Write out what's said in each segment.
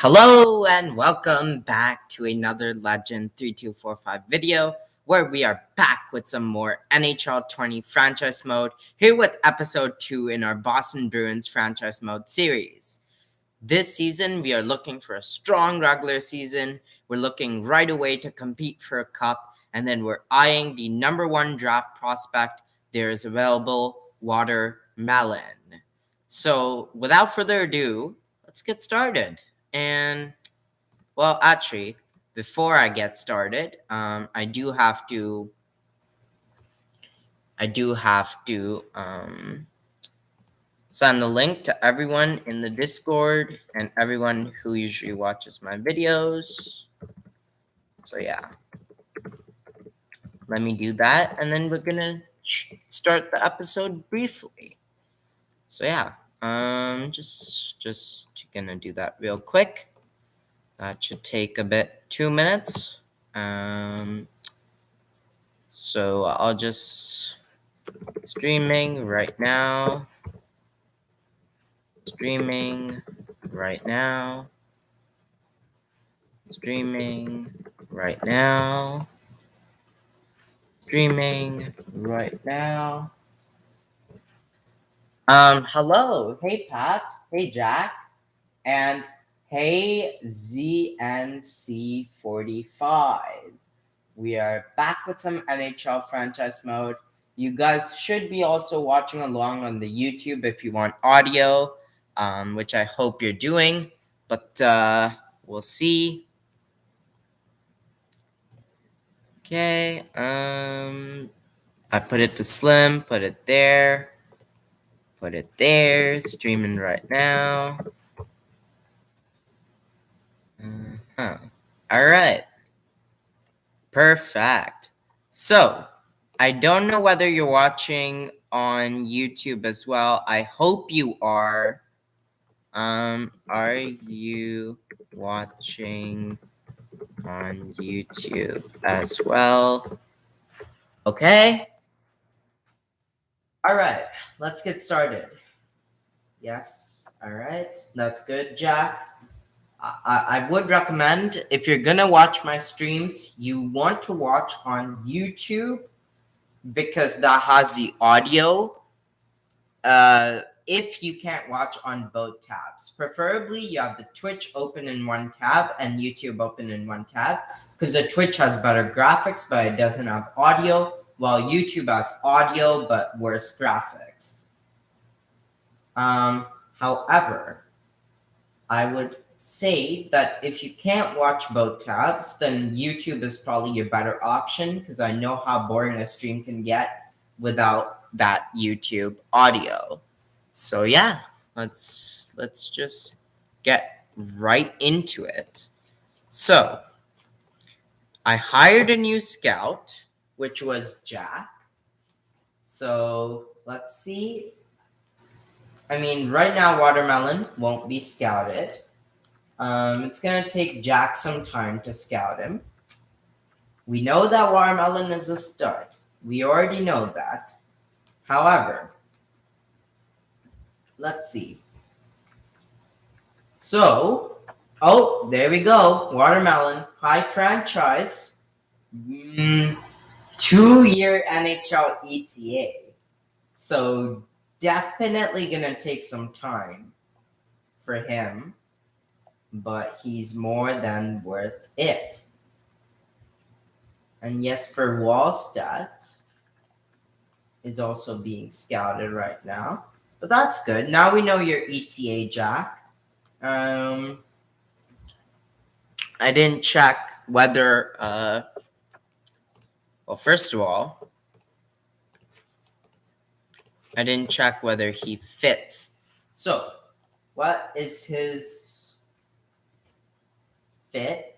Hello and welcome back to another Legend 3245 video where we are back with some more NHL 20 franchise mode here with episode 2 in our Boston Bruins franchise mode series. This season we are looking for a strong regular season. We're looking right away to compete for a cup, and then we're eyeing the number 1 draft prospect there is available, Watermelon. So without further ado, let's get started. And well, actually, before I get started, I do have to send the link to everyone in the Discord and everyone who usually watches my videos. So yeah, let me do that, and then we're gonna start the episode briefly. So yeah, just gonna do that real quick. That should take a bit, 2 minutes. So I'll just streaming right now. Streaming right now. Streaming right now. Streaming right now. Hello. Hey, Pat. Hey, Jack. And hey, ZNC45. We are back with some NHL franchise mode. You guys should be also watching along on the YouTube if you want audio, which I hope you're doing. But we'll see. Okay. I put it to slim. Put it there. Put it there. Streaming right now. All right. Perfect. So, I don't know whether you're watching on YouTube as well. I hope you are. Are you watching on YouTube as well? Okay. All right. Let's get started. Yes. All right. That's good, Jack. I would recommend, if you're gonna watch my streams, you want to watch on YouTube because that has the audio. If you can't watch on both tabs, preferably you have the Twitch open in one tab and YouTube open in one tab, because the Twitch has better graphics but it doesn't have audio, while YouTube has audio but worse graphics. However, I would say that if you can't watch both tabs, then YouTube is probably your better option, because I know how boring a stream can get without that YouTube audio. So yeah, let's just get right into it. So I hired a new scout, which was Jack. So let's see. I mean, right now Watermelon won't be scouted. It's gonna take Jack some time to scout him. We know that Watermelon is a stud. We already know that. However, let's see. So, oh, there we go. Watermelon, high franchise. 2-year NHL ETA. So, definitely gonna take some time for him, but he's more than worth it. And Jesper Wallstedt is also being scouted right now. But that's good. Now we know your ETA, Jack. I didn't check whether, well, first of all, I didn't check whether he fits. So, what is his fit?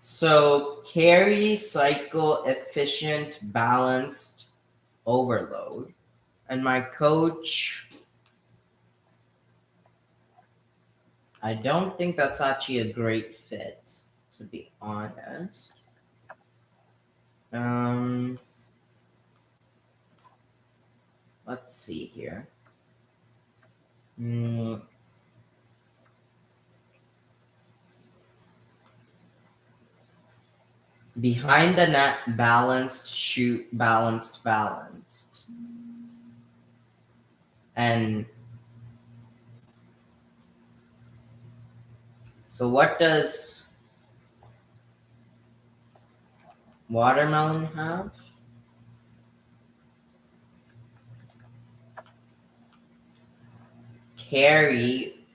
So carry, cycle, efficient, balanced, overload. And my coach, I don't think that's actually a great fit, to be honest. Let's see here. Mm, behind the net, balanced, shoot, balanced, balanced. And so, what does watermelon have? Carry,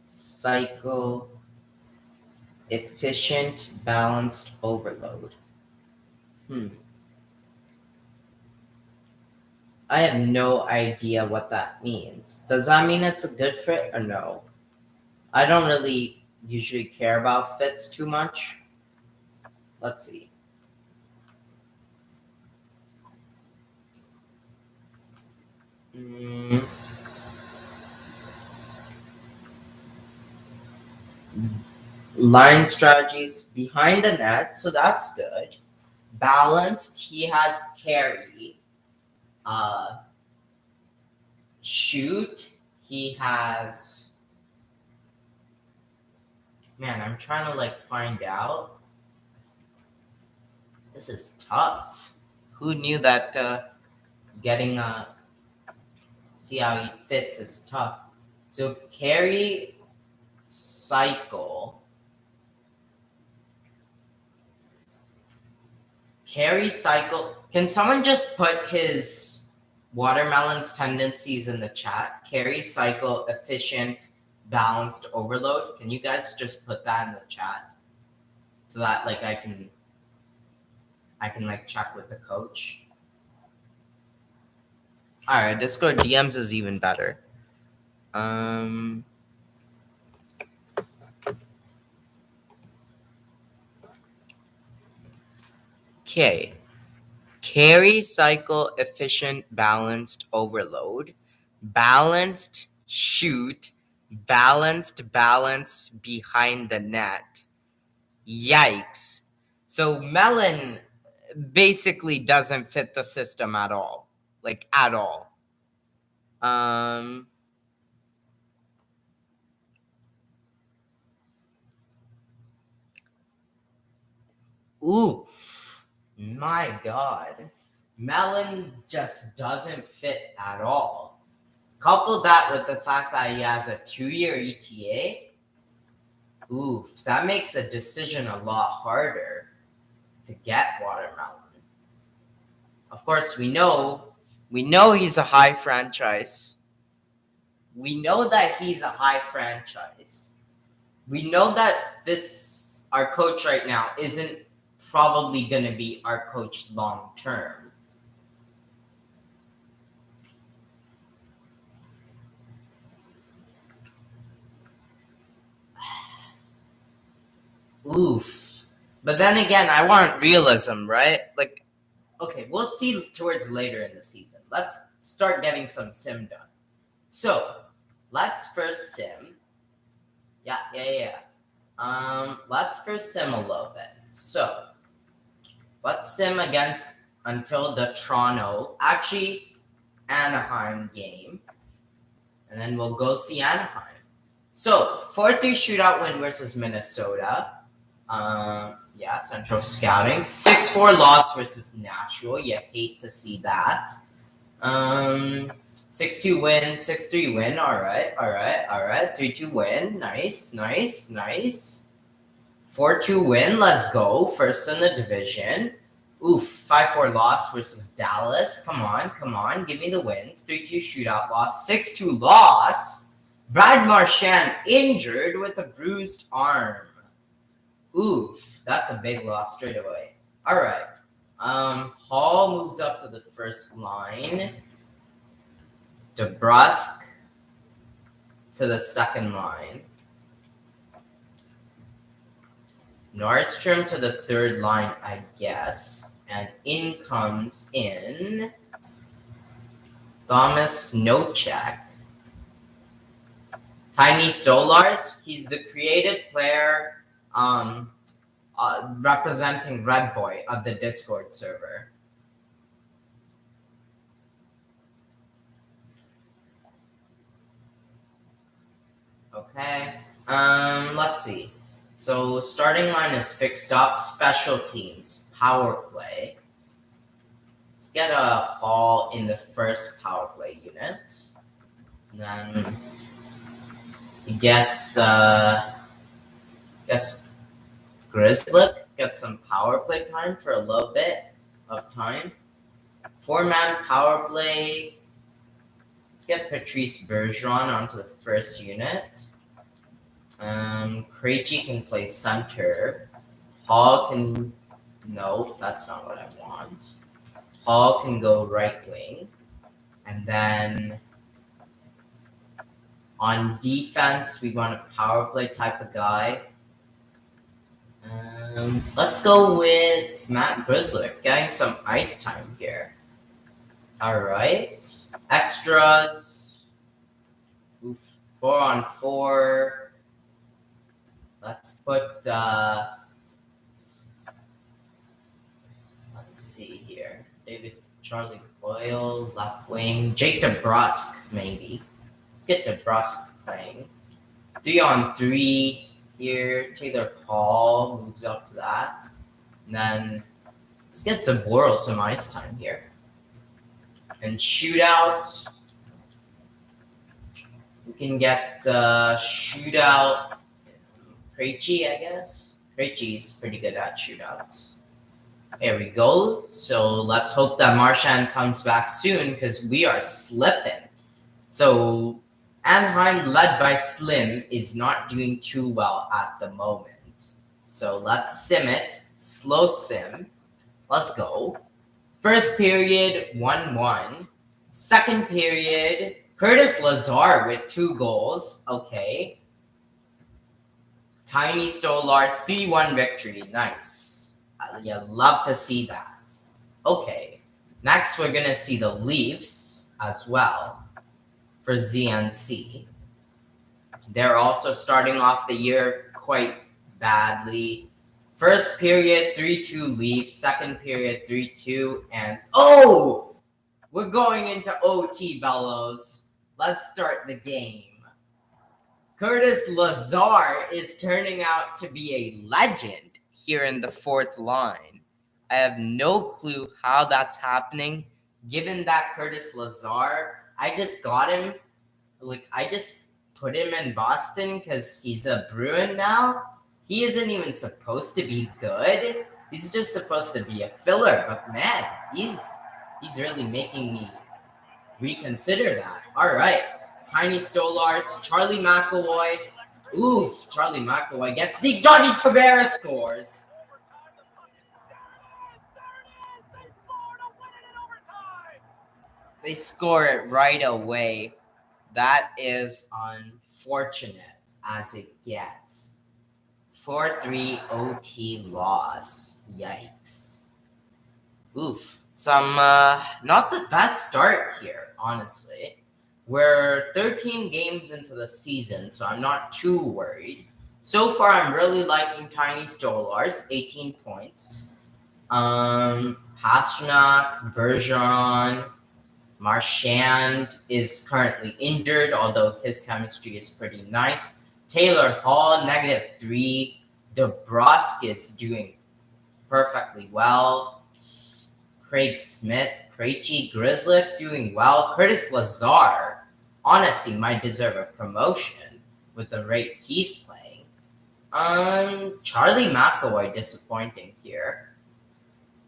cycle, efficient, balanced, overload. Hmm. I have no idea what that means. Does that mean it's a good fit or no? I don't really usually care about fits too much. Let's see. Mm, line strategies behind the net, so that's good. Balanced, he has carry. Uh, shoot, he has. Man, I'm trying to like find out. This is tough. Who knew that getting a see how he fits is tough. So carry cycle. Carry cycle. Can someone just put his watermelon's tendencies in the chat? Carry cycle, efficient, balanced, overload. Can you guys just put that in the chat so that like I can like check with the coach? All right, Discord DMs is even better. Okay. Carry cycle efficient balanced overload. Balanced shoot. Balanced behind the net. Yikes. So Melon basically doesn't fit the system at all. Like at all. Oof. My God. Melon just doesn't fit at all. Couple that with the fact that he has a 2-year ETA. Oof, that makes a decision a lot harder to get watermelon. Of course, we know he's a high franchise. We know that he's a high franchise. We know that this our coach right now isn't probably going to be our coach long term. Oof. But then again, I want realism, right? Like, okay, we'll see towards later in the season. Let's start getting some sim done. So, let's first sim. Yeah. Let's first sim a little bit. So, let's sim against until the Anaheim game. And then we'll go see Anaheim. So, 4-3 shootout win versus Minnesota. Central Scouting. 6-4 loss versus Nashville. You hate to see that. 6-2 win, 6-3 win. All right. 3-2 win. Nice. 4-2 win. Let's go. First in the division. Oof. 5-4 loss versus Dallas. Come on. Give me the wins. 3-2 shootout loss. 6-2 loss. Brad Marchand injured with a bruised arm. Oof. That's a big loss straight away. All right. Hall moves up to the first line. DeBrusque to the second line. Nordstrom to the third line, I guess. And in comes in Thomas Nocek. Tiny Stolars, he's the creative player representing Red Boy of the Discord server. Okay. Let's see. So starting line is fixed up. Special teams, power play. Let's get a Hall in the first power play unit. And then I guess Grizzly get some power play time for a little bit of time. 4-man power play. Let's get Patrice Bergeron onto the first unit. Krejci can play center. Hall can... No, that's not what I want. Hall can go right wing. And then on defense, we want a power play type of guy. Let's go with Matt Grizzly, getting some ice time here. All right. Extras. 4-on-4. Let's put, let's see here. Charlie Coyle, left wing. Jake DeBrusk, maybe. Let's get DeBrusk playing. 3-on-3 here. Taylor Hall moves up to that. And then let's get Zaboral some ice time here. And shootout. We can get shootout. Krejci, I guess. Krejci's pretty good at shootouts. There we go. So let's hope that Marchand comes back soon because we are slipping. So Anaheim, led by Slim, is not doing too well at the moment. So let's sim it. Slow sim. Let's go. First period, 1-1. Second period, Curtis Lazar with 2 goals. Okay. Tiny Stolar's 3-1 victory. Nice. You love to see that. Okay. Next, we're going to see the Leafs as well for ZNC. They're also starting off the year quite badly. First period, 3-2 Leafs. Second period, 3-2. And we're going into OT, Bellows. Let's start the game. Curtis Lazar is turning out to be a legend here in the fourth line. I have no clue how that's happening, given that Curtis Lazar, I just got him, I just put him in Boston because he's a Bruin now. He isn't even supposed to be good. He's just supposed to be a filler, but man, he's really making me reconsider that. All right. Tiny Stolars, Charlie McAvoy. Charlie McAvoy gets the Johnny Tavares scores. They score it right away. That is unfortunate as it gets. 4-3 OT loss. Yikes. Some not the best start here, honestly. We're 13 games into the season, so I'm not too worried. So far, I'm really liking Tiny Stolars, 18 points. Pastrnak, Bergeron, Marchand is currently injured, although his chemistry is pretty nice. Taylor Hall, -3. DeBrusk is doing perfectly well. Craig Smith, Krejci, Grizzly doing well. Curtis Lazar, honestly, might deserve a promotion with the rate he's playing. Charlie McAvoy disappointing here.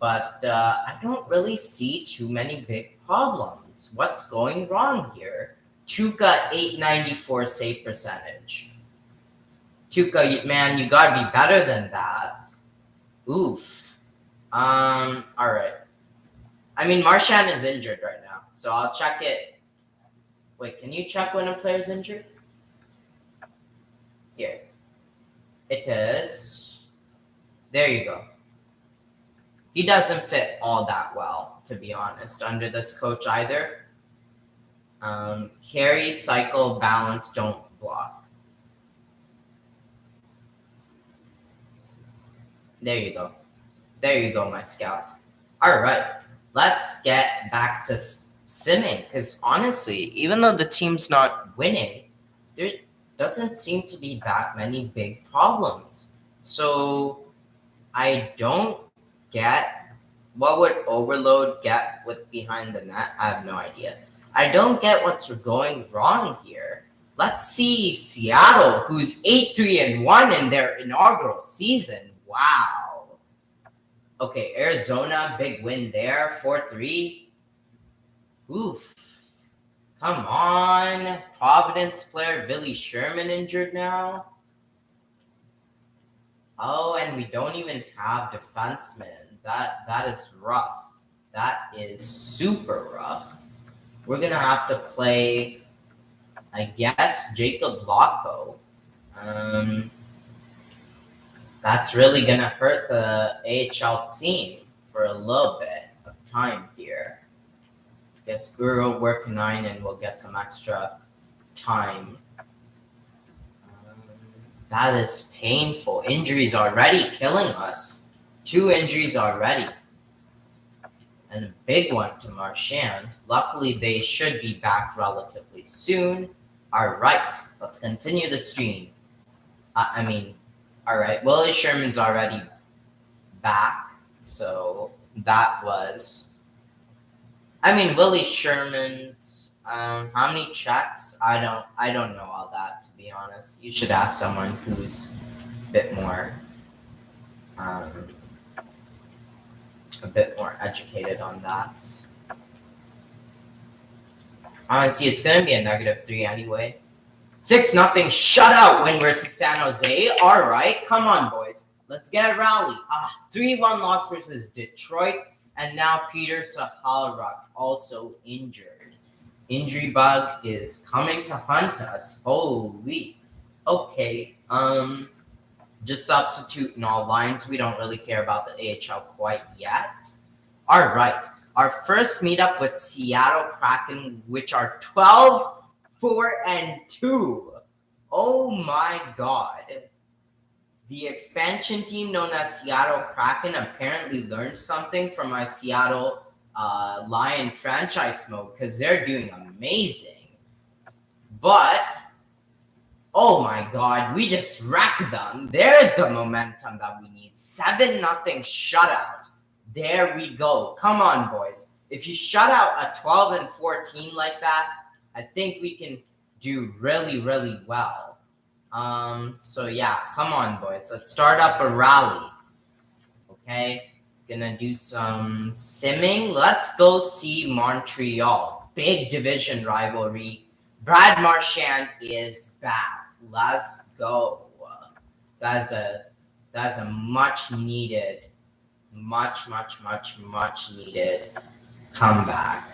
But I don't really see too many big problems. What's going wrong here? Tuukka, 894 save percentage. Tuukka, man, you gotta be better than that. All right. I mean, Marchand is injured right now, so I'll check it. Wait, can you check when a player's injured? Here. It is. There you go. He doesn't fit all that well, to be honest, under this coach either. Carry, cycle, balance, don't block. There you go. There you go, my scout. All right. Let's get back to simming, because honestly, even though the team's not winning, doesn't seem to be that many big problems. So I don't get what would overload get with behind the net. I have no idea. I don't get what's going wrong here. Let's see Seattle, who's 8-3-1 in their inaugural season. Wow. Okay, Arizona, big win there, 4-3. Oof. Come on. Providence player Billy Sherman injured now. Oh, and we don't even have defensemen. That is rough. That is super rough. We're gonna have to play, I guess, Jacob Locko. That's really gonna hurt the AHL team for a little bit of time here. I guess Guru Workanainen will get some extra time. That is painful. Injuries already killing us. 2 injuries already. And a big one to Marchand. Luckily, they should be back relatively soon. All right, let's continue the stream. All right, Willie Sherman's already back. So that was... Willie Sherman's... how many checks? I don't know all that, to be honest. You should ask someone who's a bit more educated on that. Honestly, it's gonna be a -3 anyway. 6-0 shutout win versus San Jose. All right, come on, boys. Let's get a rally. 3-1 loss versus Detroit, and now Peter Sahalruk also injured. Injury bug is coming to hunt us. Holy. Okay. Just substitute in all lines. We don't really care about the AHL quite yet. All right. Our first meetup with Seattle Kraken, which are 12-4-2. Oh my God. The expansion team known as Seattle Kraken apparently learned something from our Seattle Lion franchise mode, because they're doing amazing. But, oh my God, we just wrecked them. There's the momentum that we need. 7-0 shutout. There we go. Come on, boys. If you shut out a 12-4 team like that, I think we can do really, really well. So yeah, come on, boys. Let's start up a rally. Okay? Gonna do some simming. Let's go see Montreal. Big division rivalry. Brad Marchand is back. Let's go. That's a much needed needed comeback.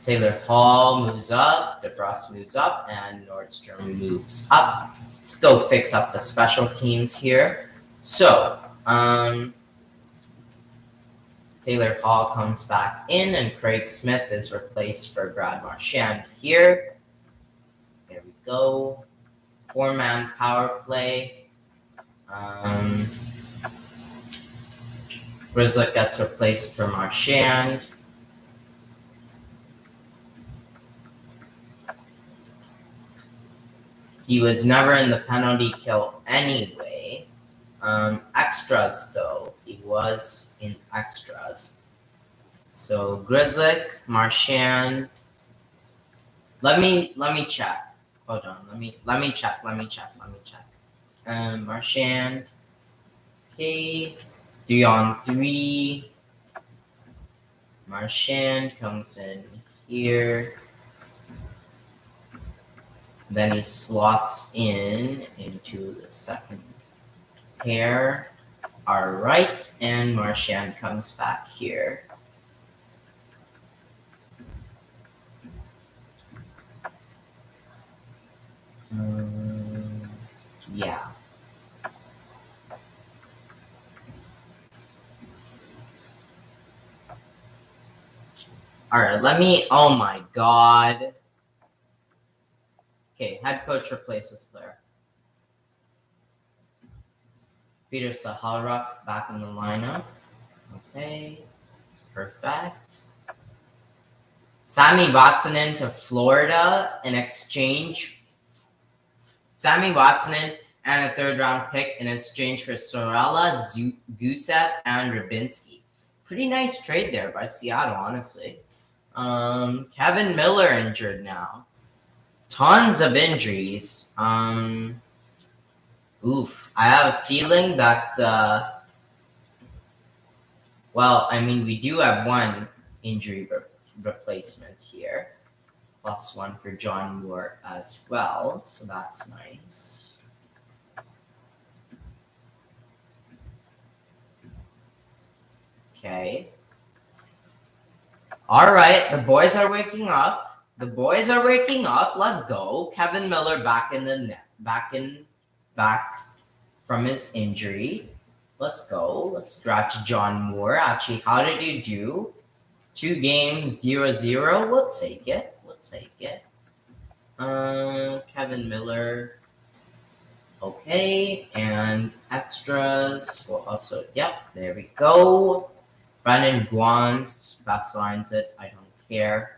Taylor Hall moves up, DeBrus moves up, and Nordstrom moves up. Let's go fix up the special teams here. So, Taylor Hall comes back in, and Craig Smith is replaced for Brad Marchand here. There we go. 4-man power play. Grizzlick gets replaced for Marchand. He was never in the penalty kill anyway. Extras though. He was in extras. So Grizzlick, Marchand. Let me check. Hold on. Let me check. Marchand. Okay. 3-on-3. Marchand comes in here. Then he slots into the second pair. All right, and Marchand comes back here. Yeah. All right, oh my God. Okay, head coach replaces player. Peter Sahalruk back in the lineup. Okay, perfect. Sammy Vatanen to Florida in exchange Sammy Watson and a third-round pick in exchange for Sorella, Gusev, and Rybinski. Pretty nice trade there by Seattle, honestly. Kevin Miller injured now. Tons of injuries. I have a feeling that, we do have one injury replacement here. +1 for John Moore as well, so that's nice. Okay. All right, the boys are waking up. Let's go. Kevin Miller back in the net, back from his injury. Let's go. Let's draft John Moore. Actually, how did you do? 2 games, 0-0. We'll take it. Kevin Miller. Okay, and extras. We'll also, there we go. Brandon Guans best lines it. I don't care.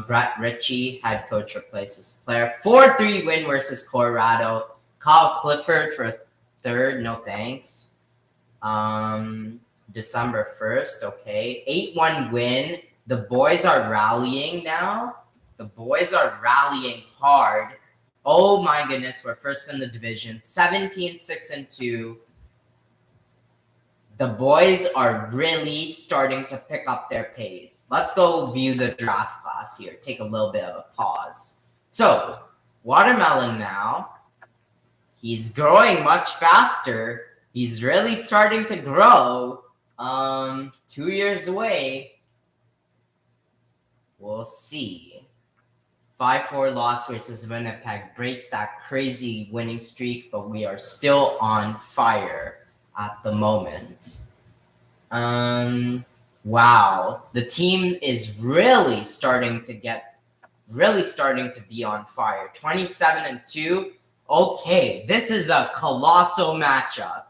Brett Ritchie, head coach, replaces player. 4-3 win versus Colorado. Kyle Clifford for a third. No thanks. December 1st. Okay. 8-1 win. The boys are rallying now. The boys are rallying hard. Oh my goodness, we're first in the division. 17-6-2. The boys are really starting to pick up their pace. Let's go view the draft class here. Take a little bit of a pause. So, Watermelon now. He's growing much faster. He's really starting to grow. 2 years away. We'll see. 5-4 loss versus Winnipeg breaks that crazy winning streak, but we are still on fire at the moment. Wow. The team is really starting to be on fire. 27-2. Okay, this is a colossal matchup.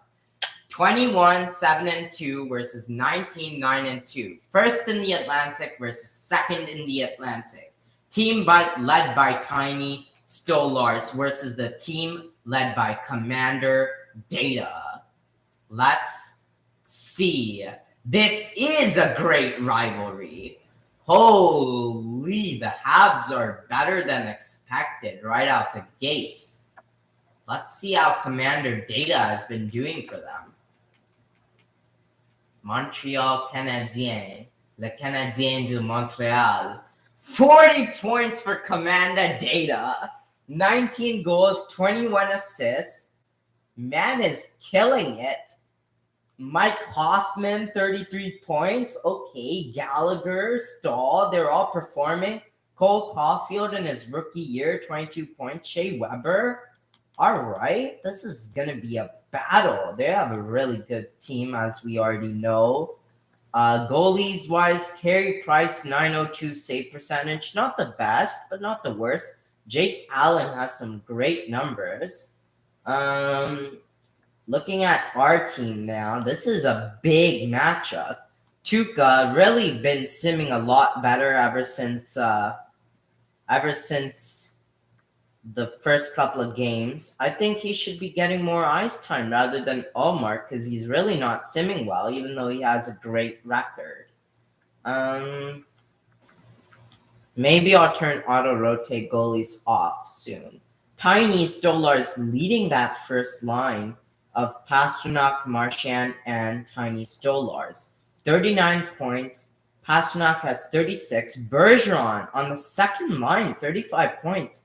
21-7-2 versus 19-9-2. First in the Atlantic versus second in the Atlantic. Team led by Tiny Stolars versus the team led by Commander Data. Let's see. This is a great rivalry. Holy, the Habs are better than expected right out the gates. Let's see how Commander Data has been doing for them. Montreal Canadiens, le Canadien de Montréal. 40 points for Commander Data. 19 goals, 21 assists. Man is killing it. Mike Hoffman, 33 points. Okay, Gallagher, Stahl, they're all performing. Cole Caulfield in his rookie year, 22 points. Shea Weber. All right, this is going to be a battle. They have a really good team, as we already know. Goalies-wise, Carey Price, 902 save percentage. Not the best, but not the worst. Jake Allen has some great numbers. Looking at our team now, this is a big matchup. Tuukka really been simming a lot better ever since the first couple of games. I think he should be getting more ice time rather than Allmark because he's really not simming well, even though he has a great record. Maybe I'll turn auto-rotate goalies off soon. Tiny Stolarz leading that first line of Pastrnak, Marchand, and Tiny Stolarz. 39 points. Pastrnak has 36. Bergeron on the second line, 35 points.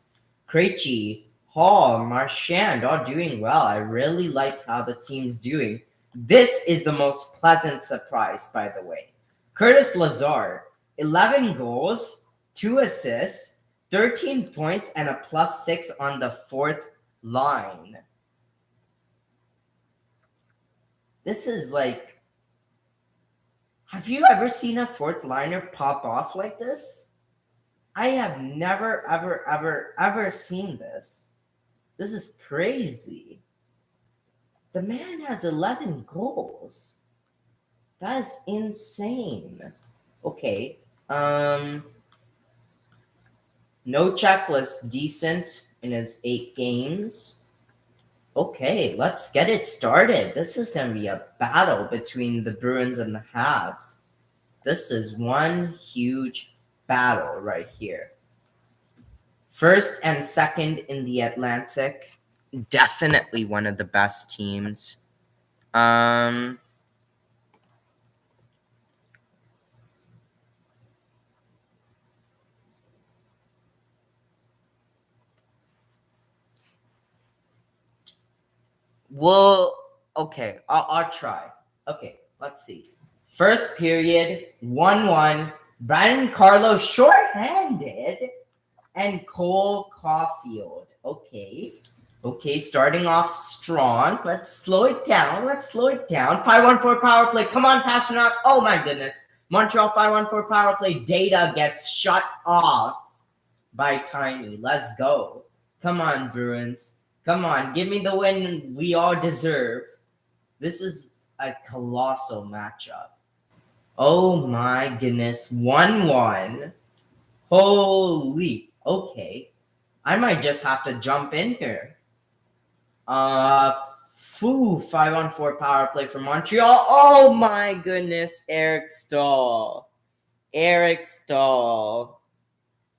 Krejci, Hall, Marchand, all doing well. I really like how the team's doing. This is the most pleasant surprise, by the way. Curtis Lazar, 11 goals, 2 assists, 13 points, and a +6 on the fourth line. This is like, have you ever seen a fourth liner pop off like this? I have never, ever seen this. This is crazy. The man has 11 goals. That is insane. Okay. No check was decent. in his 8 games. Okay, let's get it started. This is going to be a battle between the Bruins and the Habs. This is one huge battle right here. First and second in the Atlantic. Definitely one of the best teams. Well, okay, I'll try. Okay, let's see. First period, 1-1. Brandon Carlo shorthanded and Cole Caulfield. Okay, starting off strong. Let's slow it down. 5-1-4 power play. Come on, Pasternak. Oh my goodness. Montreal 5-1-4 power play. Data gets shut off by Tiny. Let's go. Come on, Bruins. Come on, give me the win we all deserve. This is a colossal matchup. Oh my goodness. 1-1. Holy. Okay. I might just have to jump in here. 5-on-4 power play for Montreal. Oh my goodness, Eric Stahl.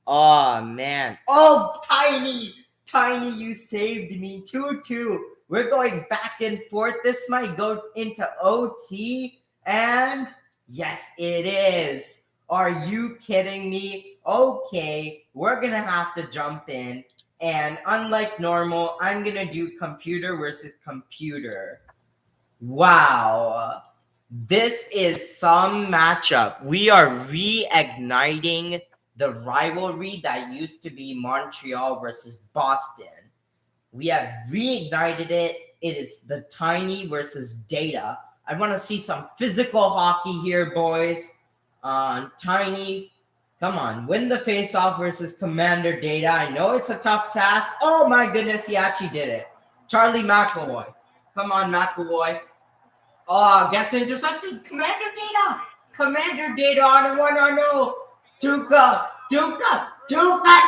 Oh man. Oh, Tiny, you saved me. 2-2. We're going back and forth. This might go into OT. And yes, it is. Are you kidding me? Okay, we're going to have to jump in. And unlike normal, I'm going to do computer versus computer. Wow. This is some matchup. We are reigniting the rivalry that used to be Montreal versus Boston. We have reignited it. It is the Tiny versus Data. I want to see some physical hockey here, boys. Tiny, come on, win the face-off versus Commander Data. I know it's a tough task. Oh my goodness, he actually did it. Charlie McAvoy. Come on, McAvoy. Oh, gets intercepted. Commander Data on a 1-on-0. Tuca,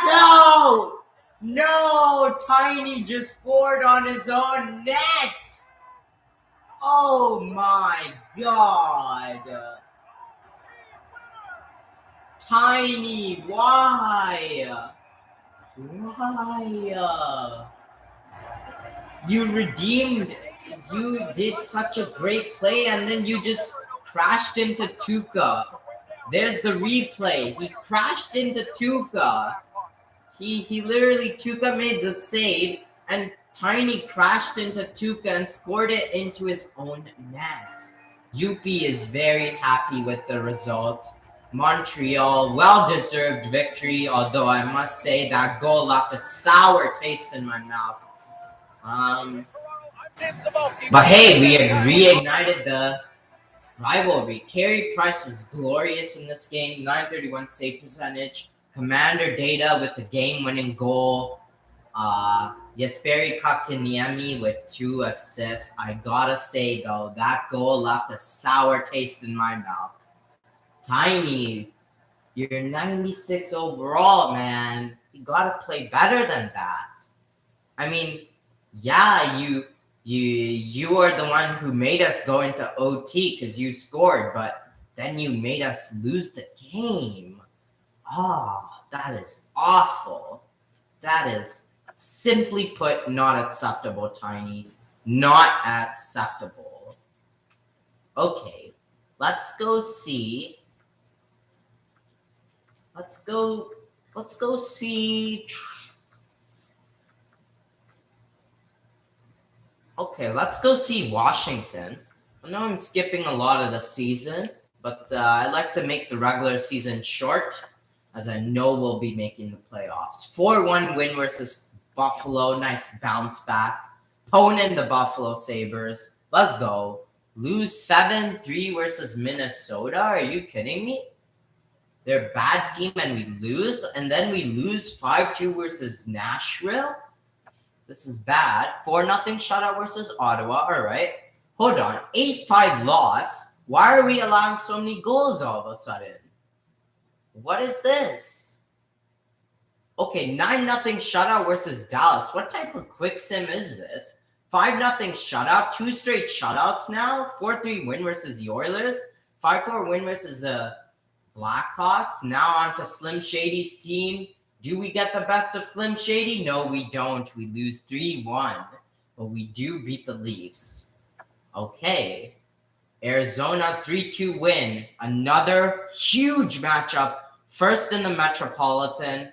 no! No, Tiny just scored on his own net. Oh my god. Tiny, why? You did such a great play and then you just crashed into Tuca. There's the replay. He crashed into Tuca. He literally, Tuca made the save and Tiny crashed into Tuca and scored it into his own net. UP is very happy with the result. Montreal, well-deserved victory, although I must say that goal left a sour taste in my mouth. But hey, we reignited the rivalry. Carey Price was glorious in this game, 931 save percentage. Commander Data with the game-winning goal. Jesperi Kotkaniemi with 2 assists. I gotta say, though, that goal left a sour taste in my mouth. Tiny, you're 96 overall, man. You gotta play better than that. I mean, yeah, you are the one who made us go into OT because you scored, but then you made us lose the game. Oh, that is awful. That is, simply put, not acceptable, Tiny. Not acceptable. Okay, let's go see. Let's go see. Okay, let's go see Washington. I know I'm skipping a lot of the season, but I like to make the regular season short, as I know we'll be making the playoffs. 4-1 win versus Buffalo. Nice bounce back. Poning the Buffalo Sabres. Let's go. Lose 7-3 versus Minnesota? Are you kidding me? They're a bad team and we lose? And then we lose 5-2 versus Nashville? This is bad. 4-0 shutout versus Ottawa. All right. Hold on. 8-5 loss. Why are we allowing so many goals all of a sudden? What is this? Okay, 9-0 shutout versus Dallas. What type of quick sim is this? 5-0 shutout, 2 straight shutouts now. 4-3 win versus the Oilers. 5-4 win versus the Blackhawks. Now on to Slim Shady's team. Do we get the best of Slim Shady? No, we don't. We lose 3-1. But we do beat the Leafs. Okay. Arizona 3-2 win. Another huge matchup. First in the Metropolitan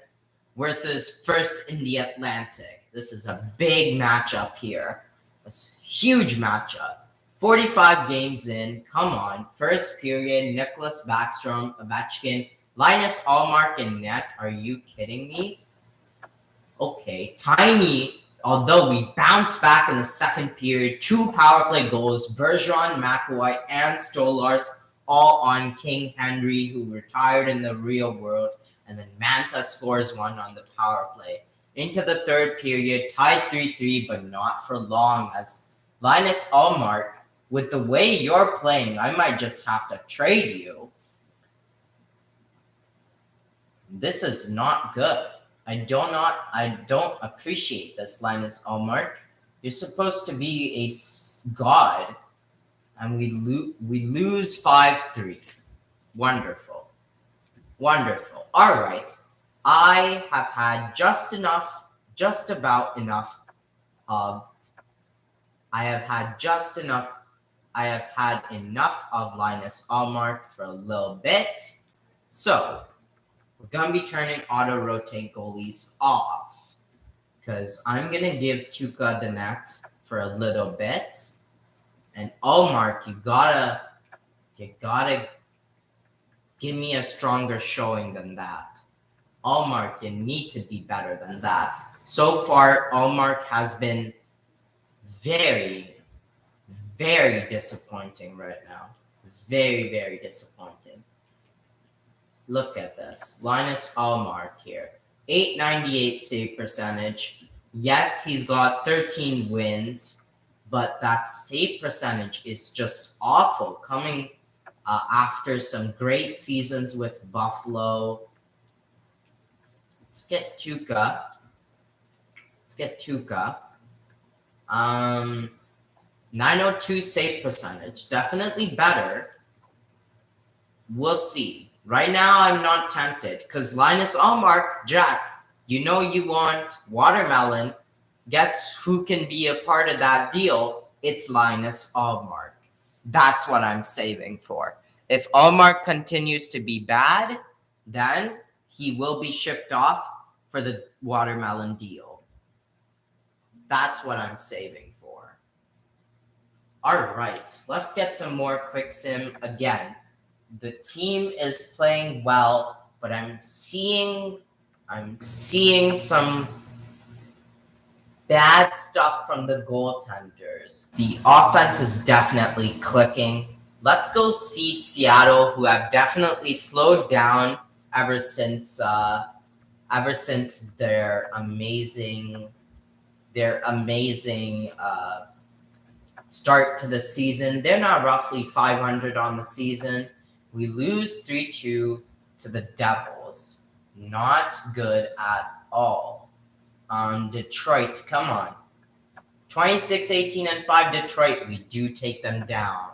versus first in the Atlantic. This is a big matchup here. It's a huge matchup. 45 games in. Come on. First period. Nicholas Backstrom, Ovechkin, Linus Allmark in net. Are you kidding me? Okay. Tiny, although we bounced back in the second period. 2 power play goals. Bergeron, McAvoy, and Stolars all on King Henry, who retired in the real world. And then Mantha scores 1 on the power play. Into the third period, tied 3-3, but not for long, as Linus Allmark, with the way you're playing, I might just have to trade you. This is not good. I don't appreciate this, Linus Allmark. You're supposed to be a god, and we lose 5-3. Wonderful. Wonderful. All right. I have had enough of Linus Allmark for a little bit. So, we're going to be turning auto-rotate goalies off, because I'm going to give Tuukka the net for a little bit. And Allmark, you gotta give me a stronger showing than that. Allmark, you need to be better than that. So far, Allmark has been very, very disappointing right now. Very, very disappointing. Look at this. Linus Allmark here. .898 save percentage. Yes, he's got 13 wins, but that save percentage is just awful, coming after some great seasons with Buffalo. Let's get Tuukka. 902 save percentage. Definitely better. We'll see. Right now, I'm not tempted, because Linus Allmark, Jack, you know you want watermelon. Guess who can be a part of that deal? It's Linus Allmark. That's what I'm saving for. If Allmark continues to be bad, then he will be shipped off for the watermelon deal. That's what I'm saving for. All right, let's get some more quick sim again. The team is playing well, but I'm seeing some bad stuff from the goaltenders. The offense is definitely clicking. Let's go see Seattle, who have definitely slowed down ever since their amazing start to the season. They're now roughly 500 on the season. We lose 3-2 to the Devils. Not good at all. Detroit, come on. 26-18-5 Detroit. We do take them down.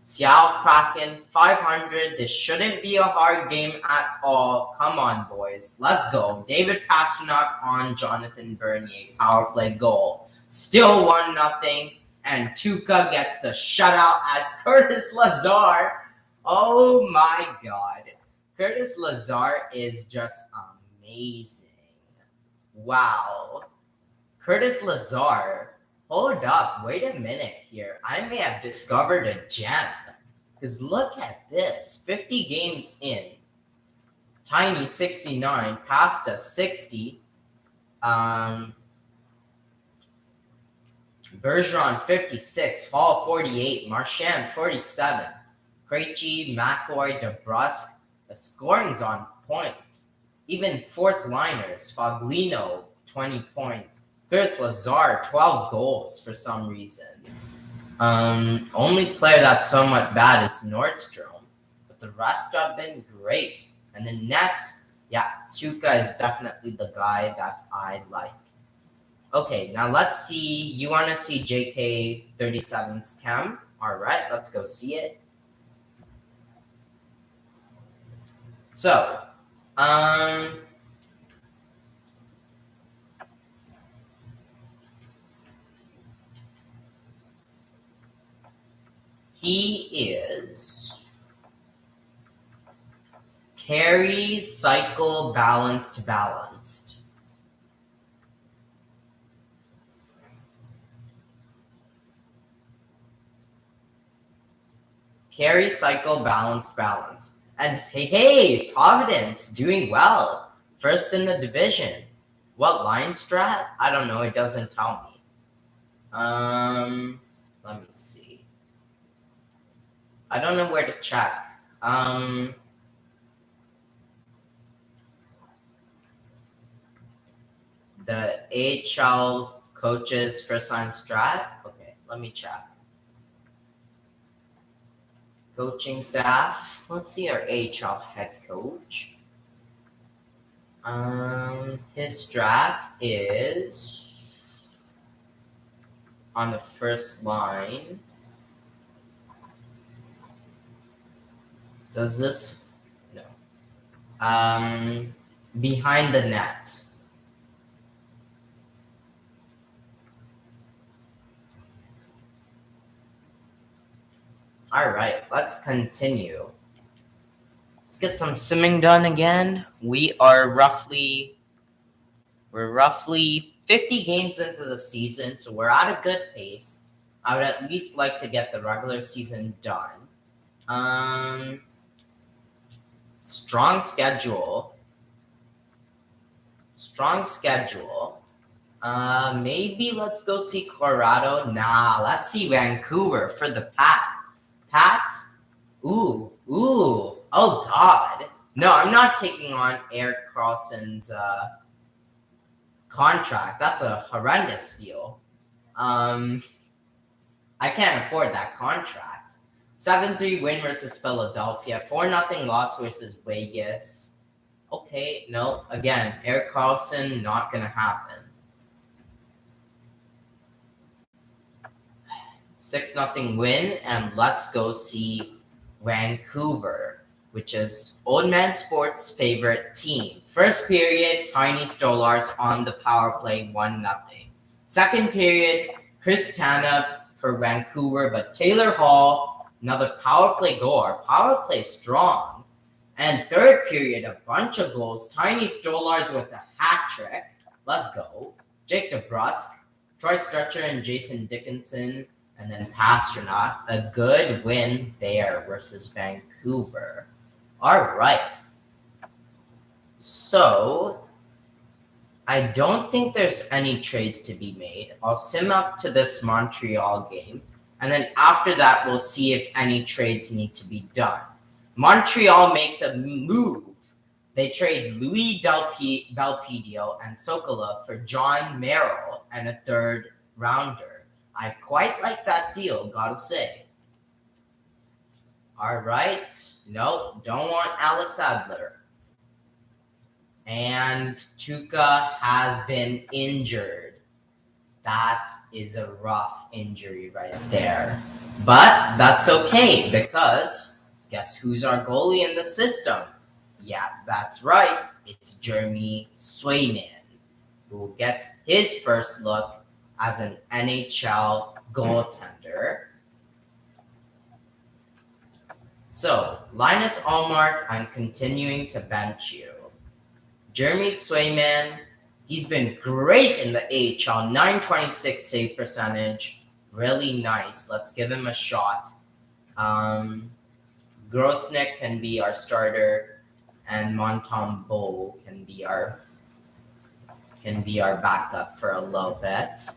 Seattle Kraken, 500. This shouldn't be a hard game at all. Come on, boys. Let's go. David Pastrnak on Jonathan Bernier. Power play goal. Still 1-0. And Tuukka gets the shutout as Curtis Lazar. Oh my God. Curtis Lazar is just amazing. Wow. Curtis Lazar. Hold up. Wait a minute here. I may have discovered a gem. Because look at this. 50 games in. Tiny 69. Pasta 60. Bergeron 56. Hall 48. Marchand 47. Krejci, McAvoy, DeBrusk, the scoring's on point. Even fourth liners, Foglino, 20 points. Curtis Lazar, 12 goals for some reason. Only player that's somewhat bad is Nordstrom, but the rest have been great. And the net, Yeah, Tuca is definitely the guy that I like. Okay, now let's see. You want to see JK37's cam? All right, let's go see it. So, um, he is carry, cycle, balanced. Carry, cycle, balance. And hey, Providence doing well. First in the division. What line strat? I don't know. It doesn't tell me. Let me see. I don't know where to check. The AHL coaches first line strat. Okay, let me check. Coaching staff. Let's see our AHL head coach. His strat is on the first line. Does this? No. Behind the net. All right, let's continue. Let's get some simming done again. We're roughly 50 games into the season, so we're at a good pace. I would at least like to get the regular season done. Strong schedule. Maybe let's go see Colorado. Nah, let's see Vancouver for the Pat? Ooh. Oh God. No, I'm not taking on Erik Karlsson's contract. That's a horrendous deal. I can't afford that contract. 7-3 win versus Philadelphia. 4-0 loss versus Vegas. Okay, no. Again, Erik Karlsson, not gonna happen. 6-0 win, and let's go see Vancouver, which is Old Man Sports' favorite team. First period, Tiny Stolars on the power play, 1-0. Second period, Chris Tanev for Vancouver, but Taylor Hall, another power play goal. Our power play strong. And third period, a bunch of goals. Tiny Stolars with a hat trick. Let's go. Jake DeBrusk, Troy Stretcher, and Jason Dickinson. And then Pastrnak, a good win there versus Vancouver. All right. So, I don't think there's any trades to be made. I'll sim up to this Montreal game. And then after that, we'll see if any trades need to be done. Montreal makes a move. They trade Louis Belpedio and Sokolov for John Merrill and a third rounder. I quite like that deal, gotta say. All right. Nope, don't want Alex Adler. And Tuca has been injured. That is a rough injury right there. But that's okay because guess who's our goalie in the system? Yeah, that's right. It's Jeremy Swayman, who will get his first look as an NHL goaltender. So, Linus Allmark, I'm continuing to bench you. Jeremy Swayman, he's been great in the AHL, 926 save percentage. Really nice. Let's give him a shot. Grosnick can be our starter, and Montembeault can be our backup for a little bit.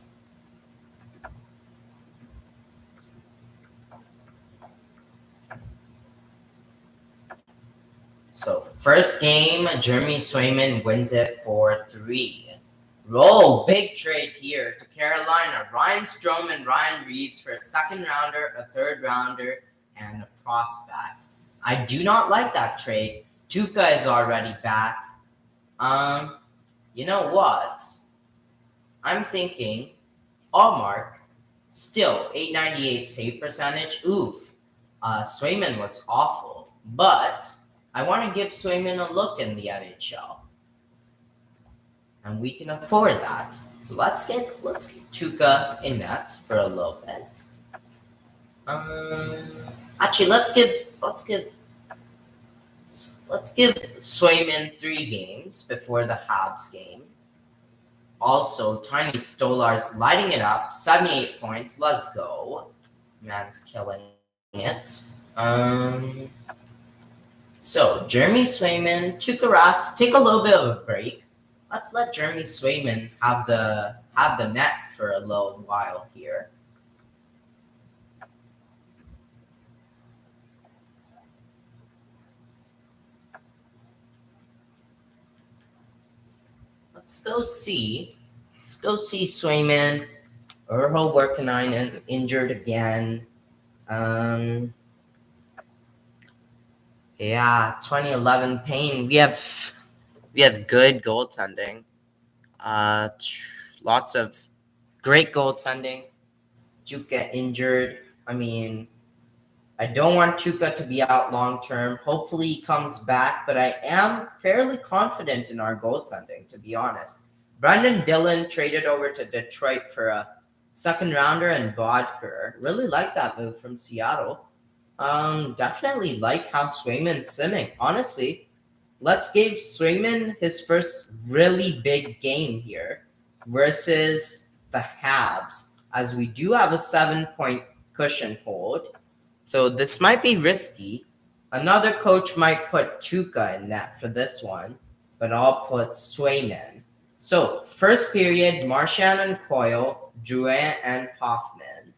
So, first game, Jeremy Swayman wins it 4-3. Roll, big trade here to Carolina. Ryan Strome and Ryan Reeves for a second rounder, a third rounder, and a prospect. I do not like that trade. Tuca is already back. Um, you know what? I'm thinking Allmark, still 898 save percentage. Oof. Swayman was awful, but I want to give Swayman a look in the NHL, and we can afford that. So let's get Tuca in net for a little bit. Um, actually, let's give Swayman 3 games before the Habs game. Also, Tiny Stolar's lighting it up, 78 points. Let's go. Man's killing it. So Jeremy Swayman, Tuukka Rask, take a little bit of a break. Let's let Jeremy Swayman have the net for a little while here. Let's go see. Let's go see Swayman. Urho Workanine and injured again. Um, yeah, 2011 pain. We have good goaltending. Uh, Lots of great goaltending. Tuca injured. I mean, I don't want Tuca to be out long term. Hopefully he comes back, but I am fairly confident in our goaltending, to be honest. Brendan Dillon traded over to Detroit for a second rounder and Bodker. Really like that move from Seattle. Definitely like how Swayman's simming. Honestly, let's give Swayman his first really big game here versus the Habs, as we do have a 7-point cushion hold. So this might be risky. Another coach might put Tuca in net for this one, but I'll put Swayman. So first period, Marchand and Coyle, Drouin and Hoffman.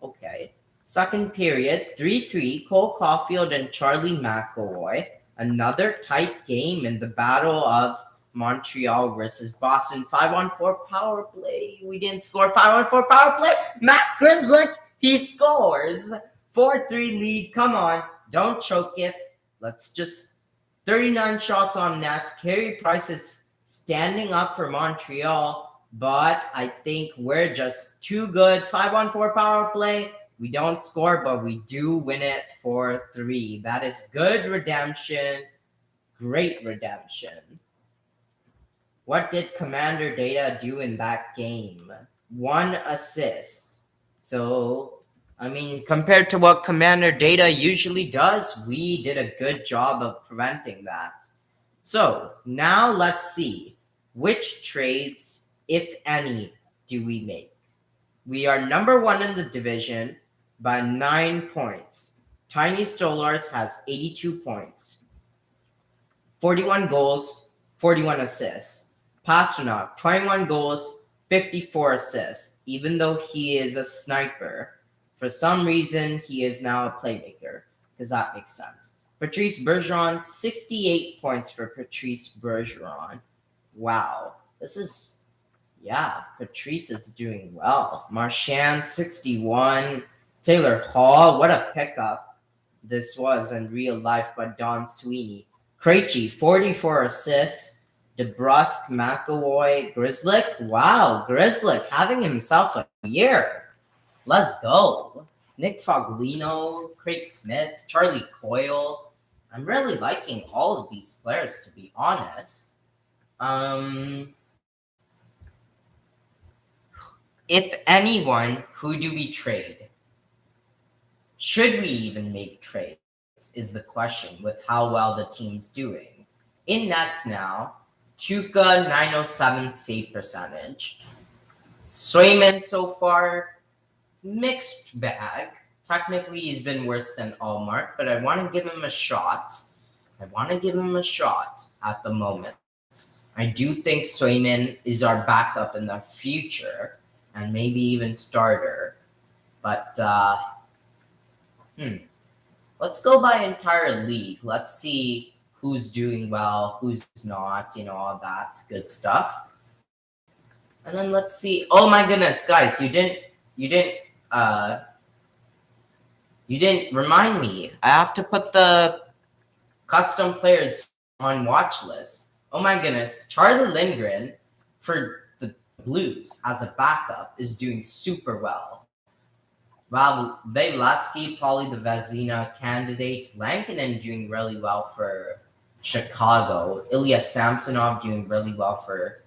Okay. Second period, 3-3, Cole Caulfield and Charlie McAvoy. Another tight game in the Battle of Montreal versus Boston. 5-on-4 power play. We didn't score 5-on-4 power play. Matt Grizzlick, he scores. 4-3 lead. Come on. Don't choke it. Let's just 39 shots on net. Carey Price is standing up for Montreal, but I think we're just too good. 5-on-4 power play. We don't score, but we do win it 4-3. That is good redemption. Great redemption. What did Commander Data do in that game? 1 assist. So, I mean, compared to what Commander Data usually does, we did a good job of preventing that. So, now let's see. Which trades, if any, do we make? We are number 1 in the division by 9 points. Tiny Stolars has 82 points, 41 goals, 41 assists. Pasternak, 21 goals, 54 assists. Even though he is a sniper, for some reason he is now a playmaker, because that makes sense. Patrice Bergeron, 68 points for Patrice Bergeron. Wow. Patrice is doing well. Marchand, 61. Taylor Hall, what a pickup this was in real life by Don Sweeney. Krejci, 44 assists. DeBrusque, McAvoy, Grizzlick. Wow, Grizzlick having himself a year. Let's go. Nick Foglino, Craig Smith, Charlie Coyle. I'm really liking all of these players, to be honest. If anyone, who do we trade? Should we even make trades is the question with how well the team's doing. In nets now, Tuca 907 save percentage. Swayman so far, mixed bag. Technically, he's been worse than Allmark, but I want to give him a shot. At the moment. I do think Swayman is our backup in the future, and maybe even starter. But let's go by entire league. Let's see who's doing well, who's not, all that good stuff. And then let's see. Oh my goodness, guys, you didn't remind me. I have to put the custom players on watch list. Oh my goodness, Charlie Lindgren for the Blues as a backup is doing super well. While Vasilevsky, probably the Vezina candidate, Lankinen doing really well for Chicago. Ilya Samsonov doing really well for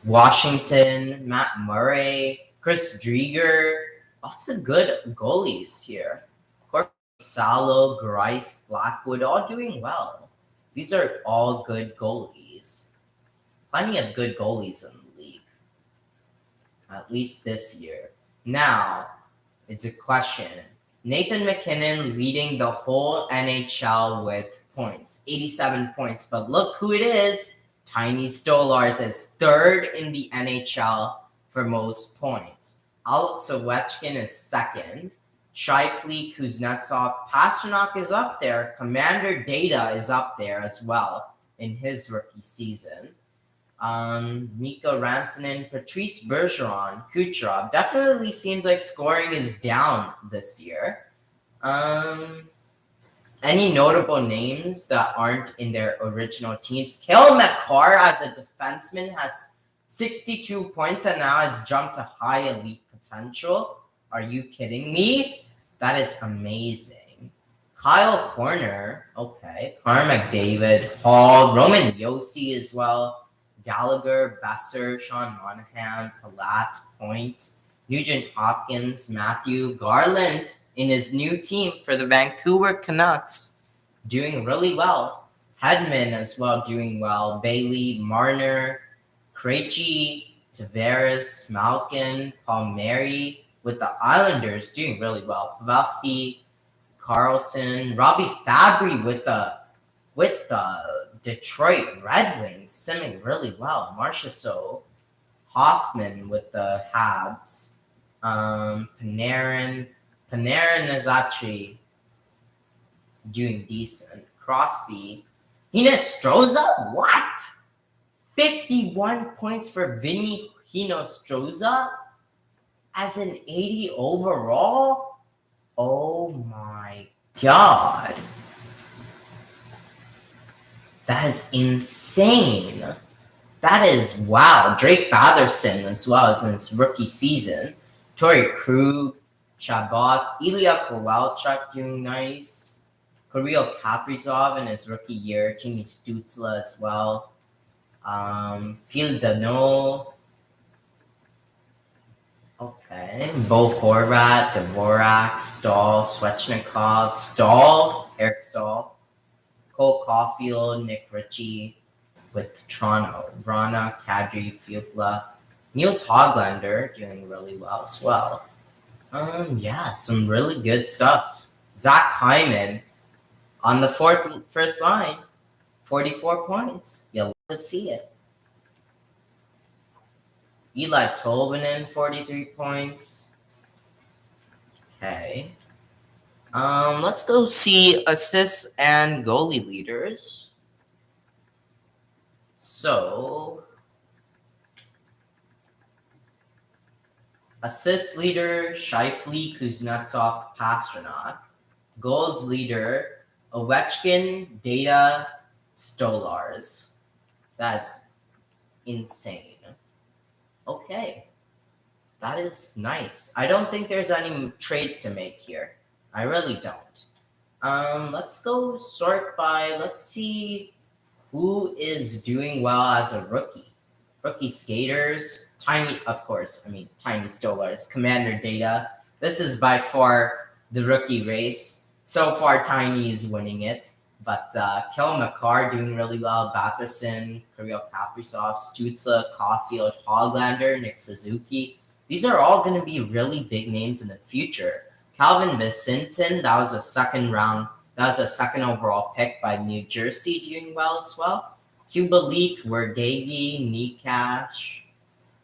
Washington. Matt Murray, Chris Drieger. Lots of good goalies here. Corey Salo, Grice, Blackwood, all doing well. These are all good goalies. Plenty of good goalies in the league, at least this year. Now, it's a question. Nathan McKinnon leading the whole NHL with points, 87 points. But look who it is. Tiny Stolars is third in the NHL for most points. Alex Ovechkin is second. Shifley, Kuznetsov, Pastrnak is up there. Commander Data is up there as well in his rookie season. Mikko Rantanen, Patrice Bergeron, Kucherov. Definitely seems like scoring is down this year. Any notable names that aren't in their original teams? Cale Makar as a defenseman has 62 points and now it's jumped to high elite potential. Are you kidding me? That is amazing. Kyle Corner, okay. Connor McDavid, Hall, Roman Yossi as well. Gallagher, Besser, Sean Monahan, Palat, Point, Nugent Hopkins, Matthew, Garland in his new team for the Vancouver Canucks, doing really well. Hedman as well doing well. Bailey, Marner, Krejci, Tavares, Malkin, Palmieri with the Islanders doing really well. Pavelski, Carlson, Robbie Fabry with the Detroit Red Wings simming really well. Marchessault, Hoffman with the Habs, Panarin is actually doing decent. Crosby, Hinostroza, what? 51 points for Vinny Hinostroza as an 80 overall? Oh my god. That is insane. That is wow. Drake Batherson as well as in his rookie season. Torrey Krug, Chabot, Ilya Kowalchuk doing nice. Kirill Kaprizov in his rookie year. Timmy Stützle as well. Phil Danault. Okay. Bo Horvat, Dvorak, Stahl, Svechnikov, Eric Stahl. Cole Caulfield, Nick Ritchie with Toronto. Rana, Kadri, Fiupla. Niels Hoglander doing really well as well. Yeah, some really good stuff. Zach Hyman on the first line, 44 points. You'll love to see it. Eli Tolvanen, 43 points. Okay. Let's go see assists and goalie leaders. So, assist leader, Shifley, Kuznetsov, Pastrnak. Goals leader, Ovechkin, Data, Stolars. That's insane. Okay. That is nice. I don't think there's any trades to make here. I really don't. Let's go sort by, let's see who is doing well as a rookie. Rookie skaters, Tiny Stolars, Commander Data. This is by far the rookie race. So far, Tiny is winning it. But Kel McCarr doing really well. Batherson, Kirill Kaprizov, Stützle, Caulfield, Hoglander, Nick Suzuki. These are all going to be really big names in the future. Calvin Vicentin, that was a second overall pick by New Jersey, doing well as well. Kubalik, Wergagi, Nikash,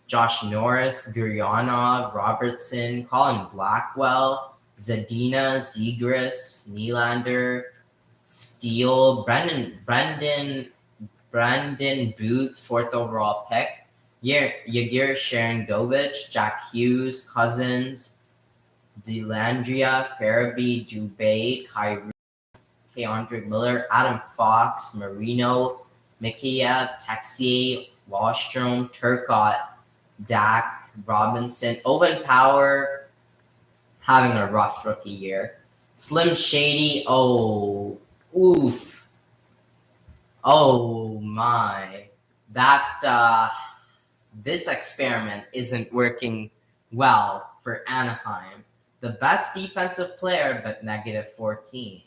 Josh Norris, Guryanov, Robertson, Colin Blackwell, Zadina, Zegras, Nylander, Steele, Brandon Booth, fourth overall pick. Yagir Sharangovich, Jack Hughes, Cousins, Delandria, Farabee, Dubé, Andre Miller, Adam Fox, Marino, Mikheyev, Texier, Wallstrom, Turcotte, Dak, Robinson, Owen Power having a rough rookie year. Slim Shady, oh, oof. Oh my. That this experiment isn't working well for Anaheim. The best defensive player, but negative 14.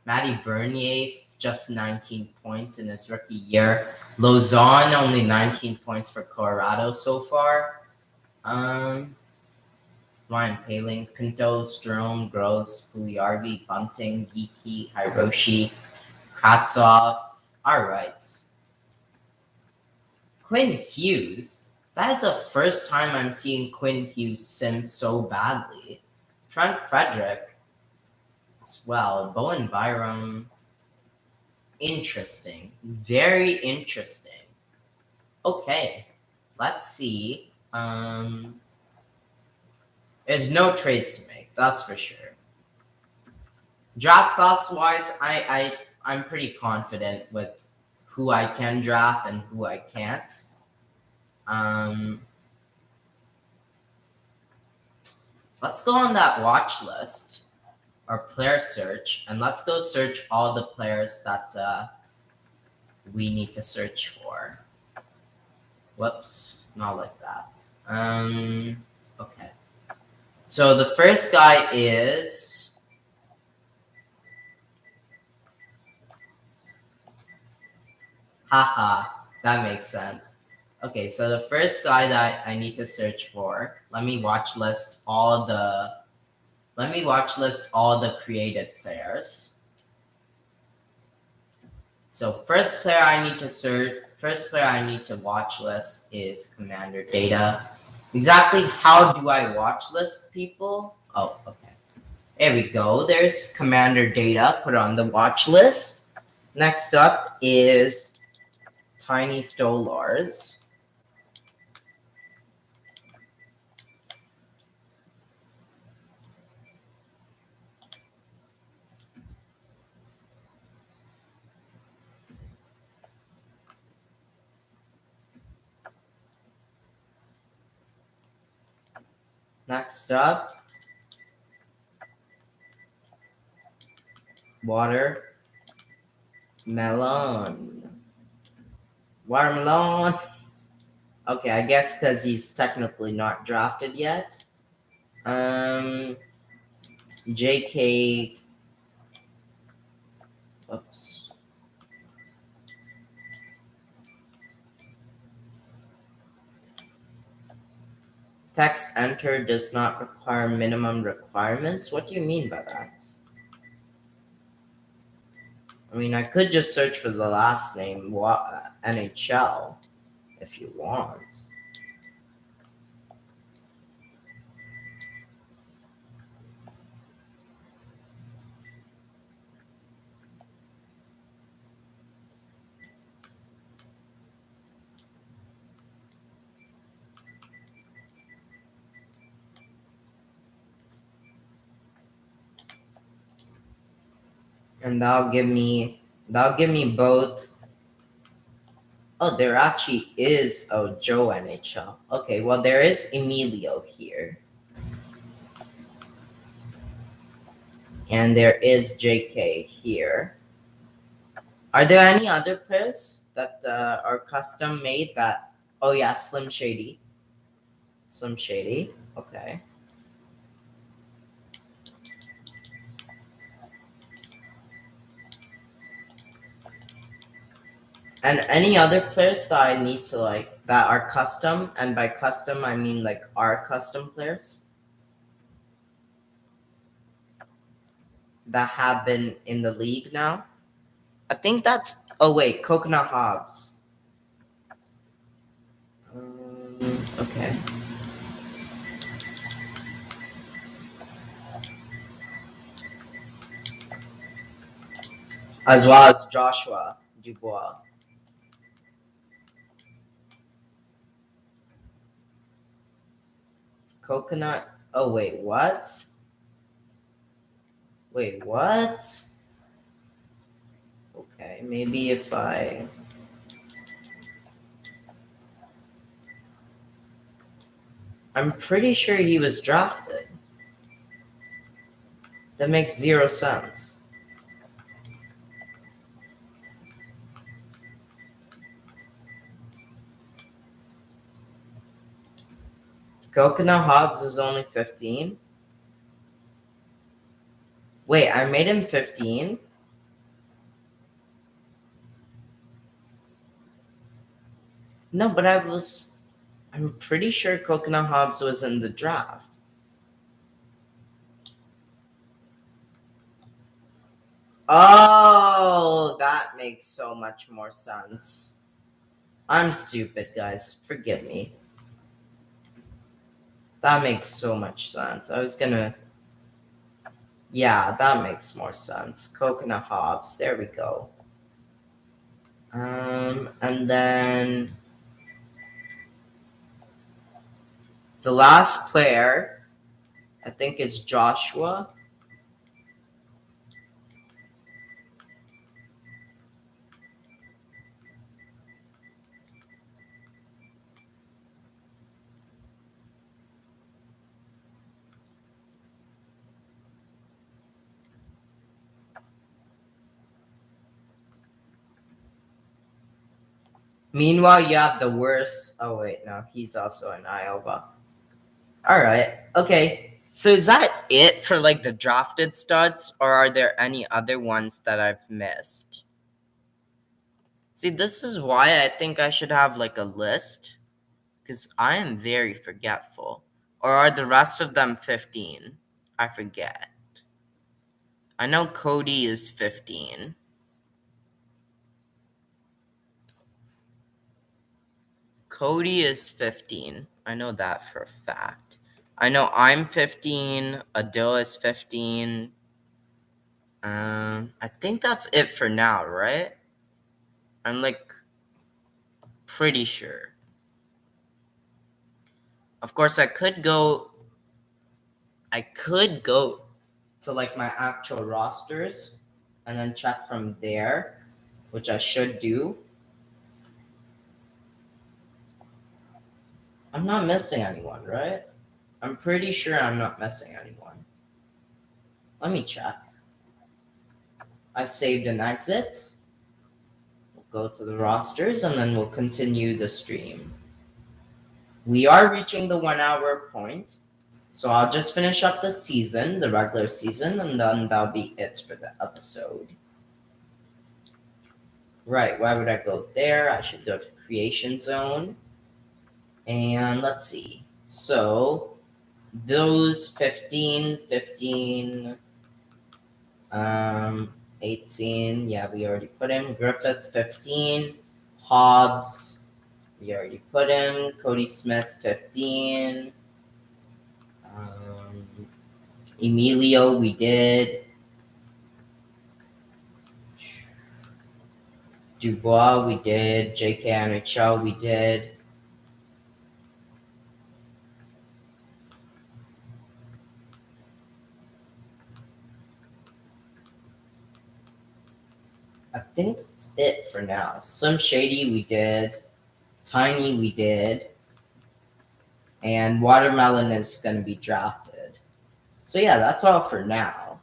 Matty Bernier, just 19 points in his rookie year. Lausanne, only 19 points for Colorado so far. Ryan Paling, Pinto, Jerome, Gross, Puliarvi, Bunting, Geeky, Hiroshi, Kratsov. All right. Quinn Hughes. That is the first time I'm seeing Quinn Hughes sim so badly. Trent Frederick as well. Bowen Byram. Interesting. Very interesting. Okay. Let's see. There's no trades to make, that's for sure. Draft class wise, I'm pretty confident with who I can draft and who I can't. Let's go on that watch list or player search, and let's go search all the players that we need to search for. Whoops, not like that. Okay. So the first guy is haha, that makes sense. Okay, so the first guy that I need to search for, let me watch list all the created players. So first player I need to watch list is Commander Data. Exactly how do I watch list people? Oh, okay. There we go. There's Commander Data put on the watch list. Next up is Tiny Stolars. Next up, Watermelon. Okay, I guess because he's technically not drafted yet. JK. Oops. Text enter does not require minimum requirements. What do you mean by that? I mean, I could just search for the last name, NHL, if you want. And that'll give me both. Oh, there actually is Joe NHL. Okay, well there is Emilio here. And there is JK here. Are there any other players that are custom made that? Oh yeah, Slim Shady. Okay. And any other players that I need to that are custom, and by custom I mean like are custom players that have been in the league now. I think that's Coconut Hobbs. Okay. As well as Joshua Dubois. Coconut. Oh wait, what? Wait, what? Okay, maybe if I. I'm pretty sure he was drafted. That makes zero sense. Coconut Hobbs is only 15? Wait, I made him 15? No, but I was. I'm pretty sure Coconut Hobbs was in the draft. Oh, that makes so much more sense. I'm stupid, guys. Forgive me. That makes so much sense. I was gonna. Yeah, that makes more sense. Coconut Hobbs. There we go. And then the last player, I think, is Joshua. Meanwhile, you have the worst. Oh wait, no, he's also in Iowa. All right, okay. So is that it for like the drafted studs, or are there any other ones that I've missed? See, this is why I think I should have like a list, because I am very forgetful. Or are the rest of them 15? I forget. I know Cody is 15. Cody is 15. I know that for a fact. I know I'm 15. Adil is 15. I think that's it for now, right? I'm like pretty sure. Of course, I could go to like my actual rosters and then check from there, which I should do. I'm not missing anyone, right? I'm pretty sure I'm not missing anyone. Let me check. I saved an exit. We'll go to the rosters and then we'll continue the stream. We are reaching the 1 hour point. So I'll just finish up the season, the regular season, and then that'll be it for the episode. Right, why would I go there? I should go to Creation Zone. And let's see. So those 15, 15, 18, yeah, we already put him. Griffith, 15. Hobbs, we already put him. Cody Smith, 15. Emilio, we did. Dubois, we did. JK NHL, we did. I think that's it for now. Slim Shady, we did. Tiny, we did. And Watermelon is going to be drafted. So yeah, that's all for now,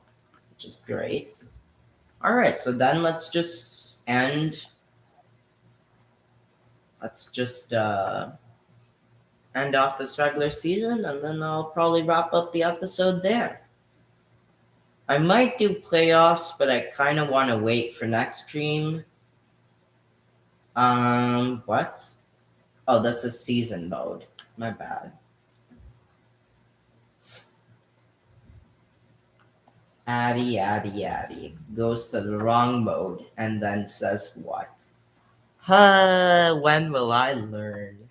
which is great. All right, so then let's just end. Let's just end off this regular season, and then I'll probably wrap up the episode there. I might do playoffs, but I kind of want to wait for next stream. What? Oh, this is season mode. My bad. Addy goes to the wrong mode and then says what? When will I learn?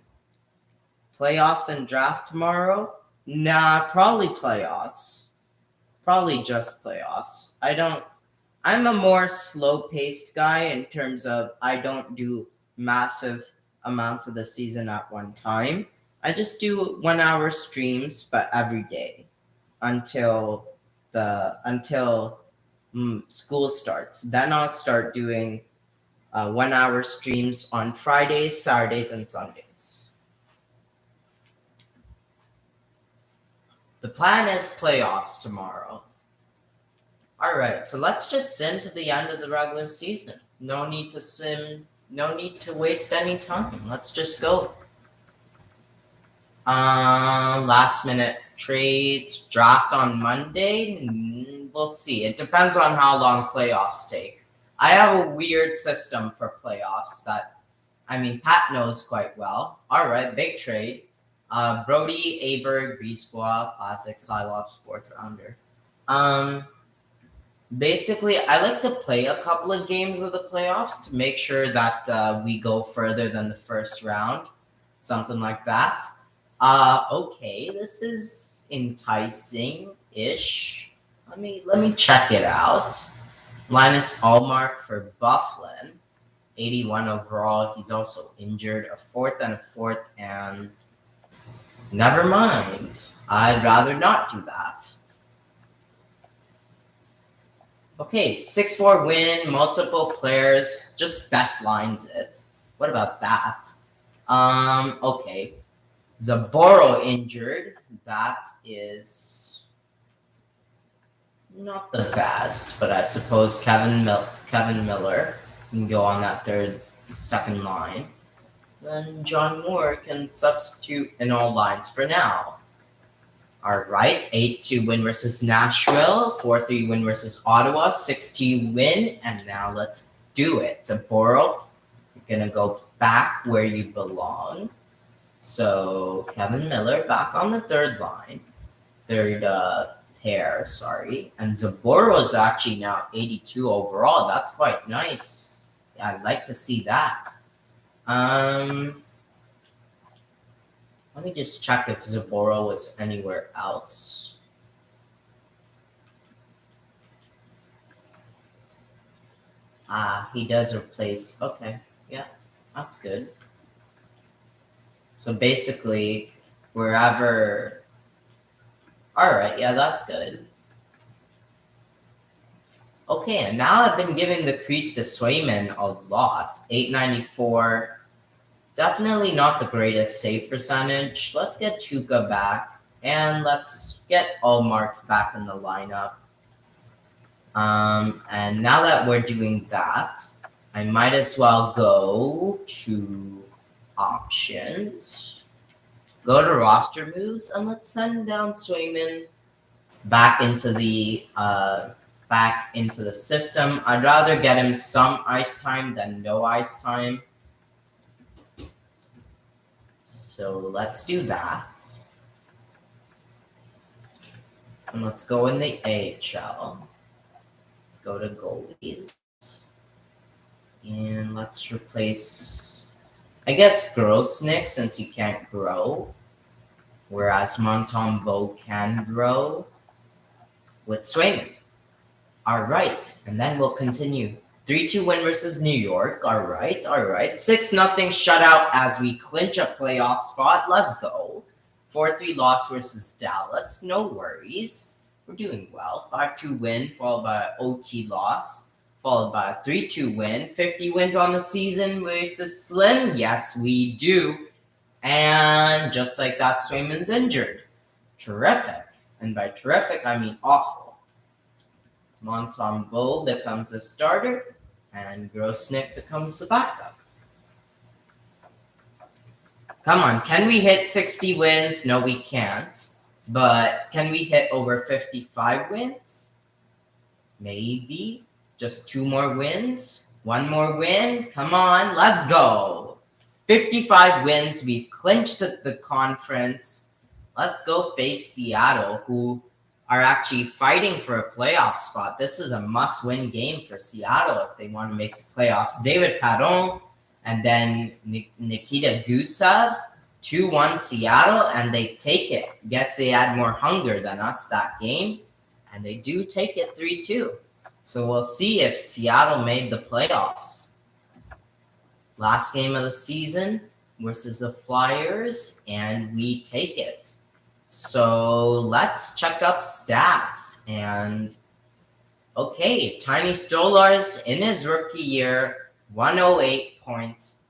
Playoffs and draft tomorrow? Nah, probably playoffs. Probably just playoffs. I'm a more slow paced guy in terms of I don't do massive amounts of the season at one time. I just do 1 hour streams, but every day until school starts. Then I'll start doing 1 hour streams on Fridays, Saturdays, and Sundays. The plan is playoffs tomorrow. All right, so let's just sim to the end of the regular season. No need to sim. No need to waste any time. Let's just go. Last minute trades, draft on Monday. We'll see. It depends on how long playoffs take. I have a weird system for playoffs that, Pat knows quite well. All right, big trade. Brody, Aberg, Brisbois, Classic, Cylops, 4th rounder. Basically, I like to play a couple of games of the playoffs to make sure that we go further than the first round. Something like that. Okay, this is enticing-ish. Let me check it out. Linus Allmark for Bufflin, 81 overall. He's also injured. A 4th and a 4th, and never mind. I'd rather not do that. Okay, 6-4 win, multiple players, just best lines it. What about that? Okay. Zaboro injured. That is not the best, but I suppose Kevin Miller can go on that second line. Then John Moore can substitute in all lines for now. All right, 8-2 win versus Nashville, 4-3 win versus Ottawa, 6-2 win, and now let's do it. Zaboro, you're gonna go back where you belong. So Kevin Miller back on the third pair, sorry. And Zaboro is actually now 82 overall. That's quite nice. Yeah, I'd like to see that. Let me just check if Zaboro was anywhere else. He does replace. Okay, yeah, that's good. So basically, wherever. All right, yeah, that's good. Okay, and now I've been giving the crease to Swayman a lot. 894. Definitely not the greatest save percentage. Let's get Tuca back, and let's get Allmark back in the lineup. And now that we're doing that, I might as well go to options, go to roster moves, and let's send down Swayman back into the system. I'd rather get him some ice time than no ice time. So let's do that. And let's go in the AHL. Let's go to goalies. And let's replace, I guess, Grosnick, since he can't grow. Whereas Montembeault can grow with Swayman. All right. And then we'll continue. 3-2 win versus New York. All right. 6-0 shutout as we clinch a playoff spot. Let's go. 4-3 loss versus Dallas. No worries. We're doing well. 5-2 win followed by an OT loss, followed by a 3-2 win. 50 wins on the season versus Slim. Yes, we do. And just like that, Swayman's injured. Terrific. And by terrific, I mean awful. Montembeault becomes the starter, and Grosnick becomes the backup. Come on, can we hit 60 wins? No, we can't. But can we hit over 55 wins? Maybe. Just 2 more wins? 1 more win? Come on, let's go. 55 wins, we clinched the conference. Let's go face Seattle, who are actually fighting for a playoff spot. This is a must-win game for Seattle if they want to make the playoffs. David Perron and then Nikita Gusev, 2-1 Seattle, and they take it. Guess they had more hunger than us that game, and they do take it 3-2. So we'll see if Seattle made the playoffs. Last game of the season versus the Flyers, and we take it. So let's check up stats. And okay, Tiny Stolarz in his rookie year 108 points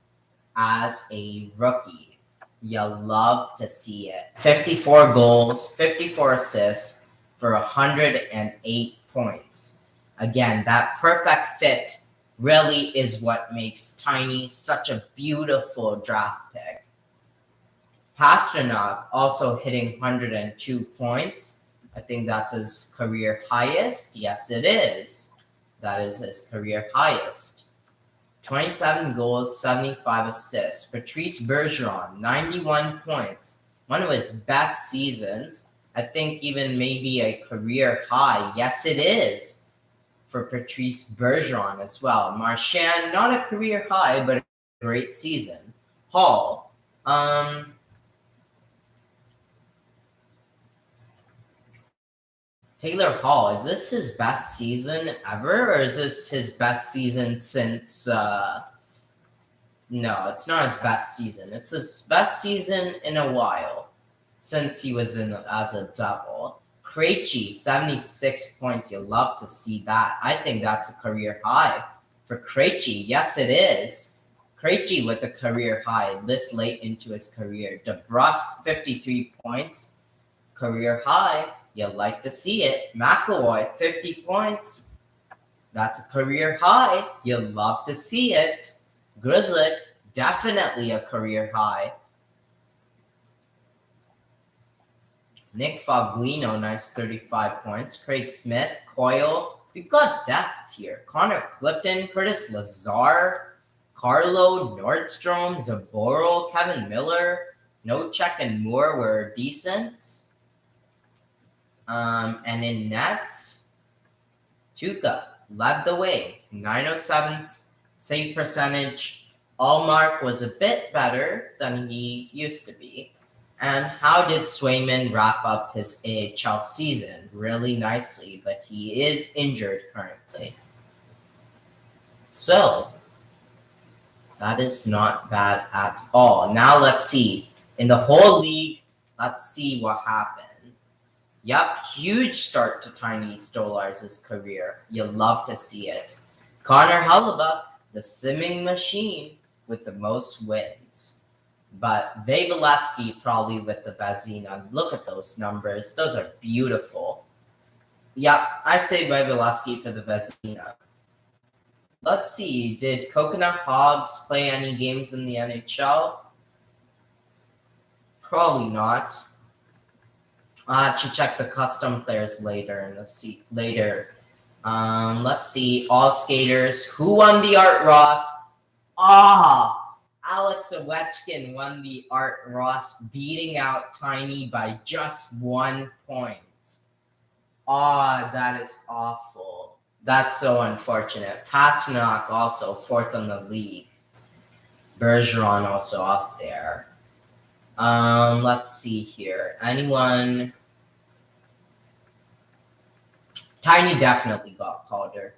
as a rookie. You love to see it. 54 goals, 54 assists for 108 points. Again, that perfect fit really is what makes Tiny such a beautiful draft pick. Pasternak also hitting 102 points. I think that's his career highest. Yes, it is. That is his career highest. 27 goals, 75 assists. Patrice Bergeron, 91 points. One of his best seasons. I think even maybe a career high. Yes, it is for Patrice Bergeron as well. Marchand, not a career high, but a great season. Hall. Taylor Hall, is this his best season ever, or is this his best season since? No, it's not his best season. It's his best season in a while since he was in as a Devil. Krejci, 76 points. You love to see that. I think that's a career high for Krejci. Yes, it is. Krejci with a career high this late into his career. DeBrusque, 53 points. Career high. You like to see it. McAvoy, 50 points. That's a career high. You love to see it. Grizzlick, definitely a career high. Nick Foglino, nice 35 points. Craig Smith, Coyle. We've got depth here. Connor Clifton, Curtis Lazar, Carlo Nordstrom, Zaboral, Kevin Miller, Nochek and Moore were decent. And in net, Tuca led the way. 907 save percentage. Allmark was a bit better than he used to be. And how did Swayman wrap up his AHL season? Really nicely, but he is injured currently. So, that is not bad at all. Now let's see. In the whole league, let's see what happened. Yup, huge start to Tiny Stolarz' career. You love to see it. Connor Hellebuyck, the simming machine with the most wins. But Vasilevsky probably with the Vezina. Look at those numbers. Those are beautiful. Yup, I say Vasilevsky for the Vezina. Let's see, did Coconut Hobbs play any games in the NHL? Probably not. I have to check the custom players later and let's see later. Let's see, all skaters. Who won the Art Ross? Alex Ovechkin won the Art Ross, beating out Tiny by just 1 point. That is awful. That's so unfortunate. Pasternak also 4th in the league. Bergeron also up there. Let's see here. Anyone? Tiny definitely got Calder.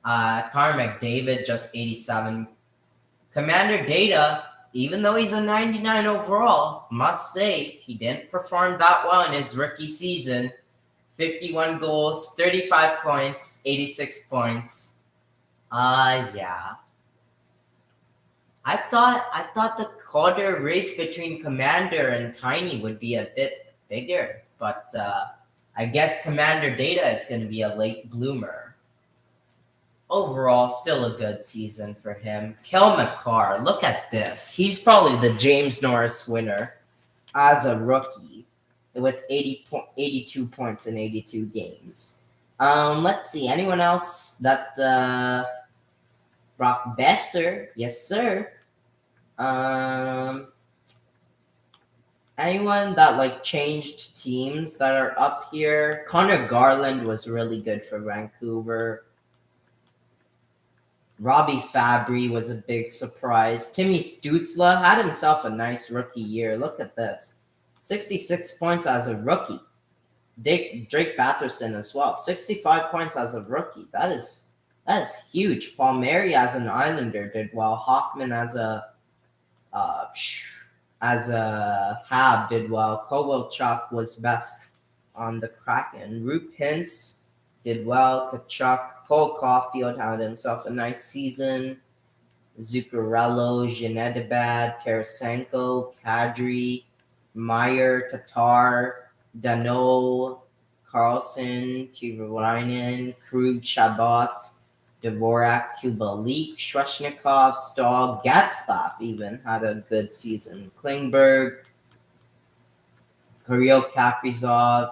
Connor McDavid just 87. Commander Data, even though he's a 99 overall, must say he didn't perform that well in his rookie season. 51 goals, 35 points, 86 points. Yeah. I thought the Calder race between Commander and Tiny would be a bit bigger, but I guess Commander Data is going to be a late bloomer. Overall, still a good season for him. Kel McCarr, look at this. He's probably the James Norris winner as a rookie with 82 points in 82 games. Let's see. Anyone else that Brock Besser? Yes, sir. Anyone that changed teams that are up here? Connor Garland was really good for Vancouver. Robbie Fabry was a big surprise. Timmy Stützle had himself a nice rookie year. Look at this. 66 points as a rookie. Drake Batherson as well. 65 points as a rookie. That is huge. Palmieri as an Islander did well. Hoffman as a Hab did well. Kovalchuk was best on the Kraken. Roop Hintz did well. Kachuk, Cole Caulfield had himself a nice season. Zuccarello, Janedabad, Tarasenko, Kadri, Meyer, Tatar, Dano, Carlson, Tivolainen, Krug, Shabbat, Dvorak, Kubalik, Sveshnikov, Stahl, Gatslav even had a good season. Klingberg, Kirill Kaprizov.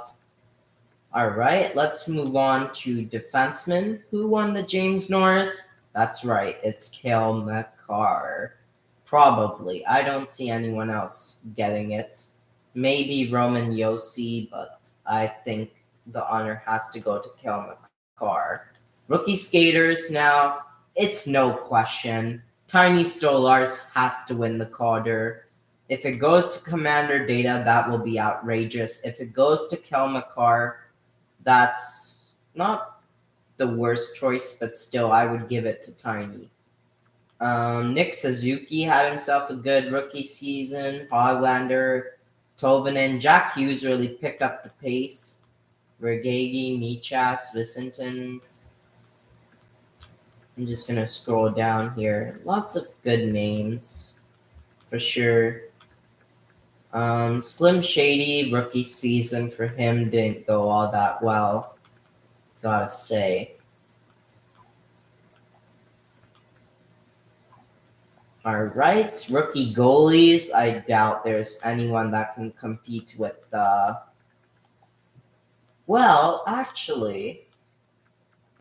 All right, let's move on to defensemen. Who won the James Norris? That's right, it's Cale Makar. Probably. I don't see anyone else getting it. Maybe Roman Yossi, but I think the honor has to go to Cale Makar. Rookie skaters now, it's no question. Tiny Stolars has to win the Calder. If it goes to Commander Data, that will be outrageous. If it goes to Cale Makar, that's not the worst choice, but still, I would give it to Tiny. Nick Suzuki had himself a good rookie season. Hoglander, Tovanen, Jack Hughes really picked up the pace. Vergagi, Michas, Vicenton. I'm just gonna scroll down here. Lots of good names, for sure. Slim Shady, rookie season for him didn't go all that well, gotta say. All right, rookie goalies. I doubt there's anyone that can compete with the. Well, actually,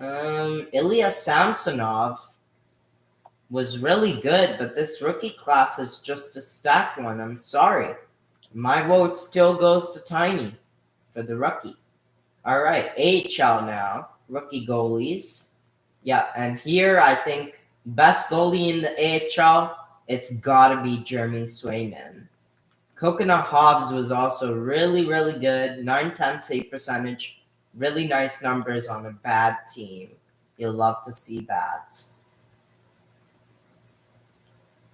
Ilya Samsonov was really good, but this rookie class is just a stacked one. I'm sorry. My vote still goes to Tiny for the rookie. All right, AHL now. Rookie goalies. Yeah, and here I think best goalie in the AHL, it's gotta be Jeremy Swayman. Coconut Hobbs was also really, really good. 910 save percentage. Really nice numbers on a bad team. You'll love to see that.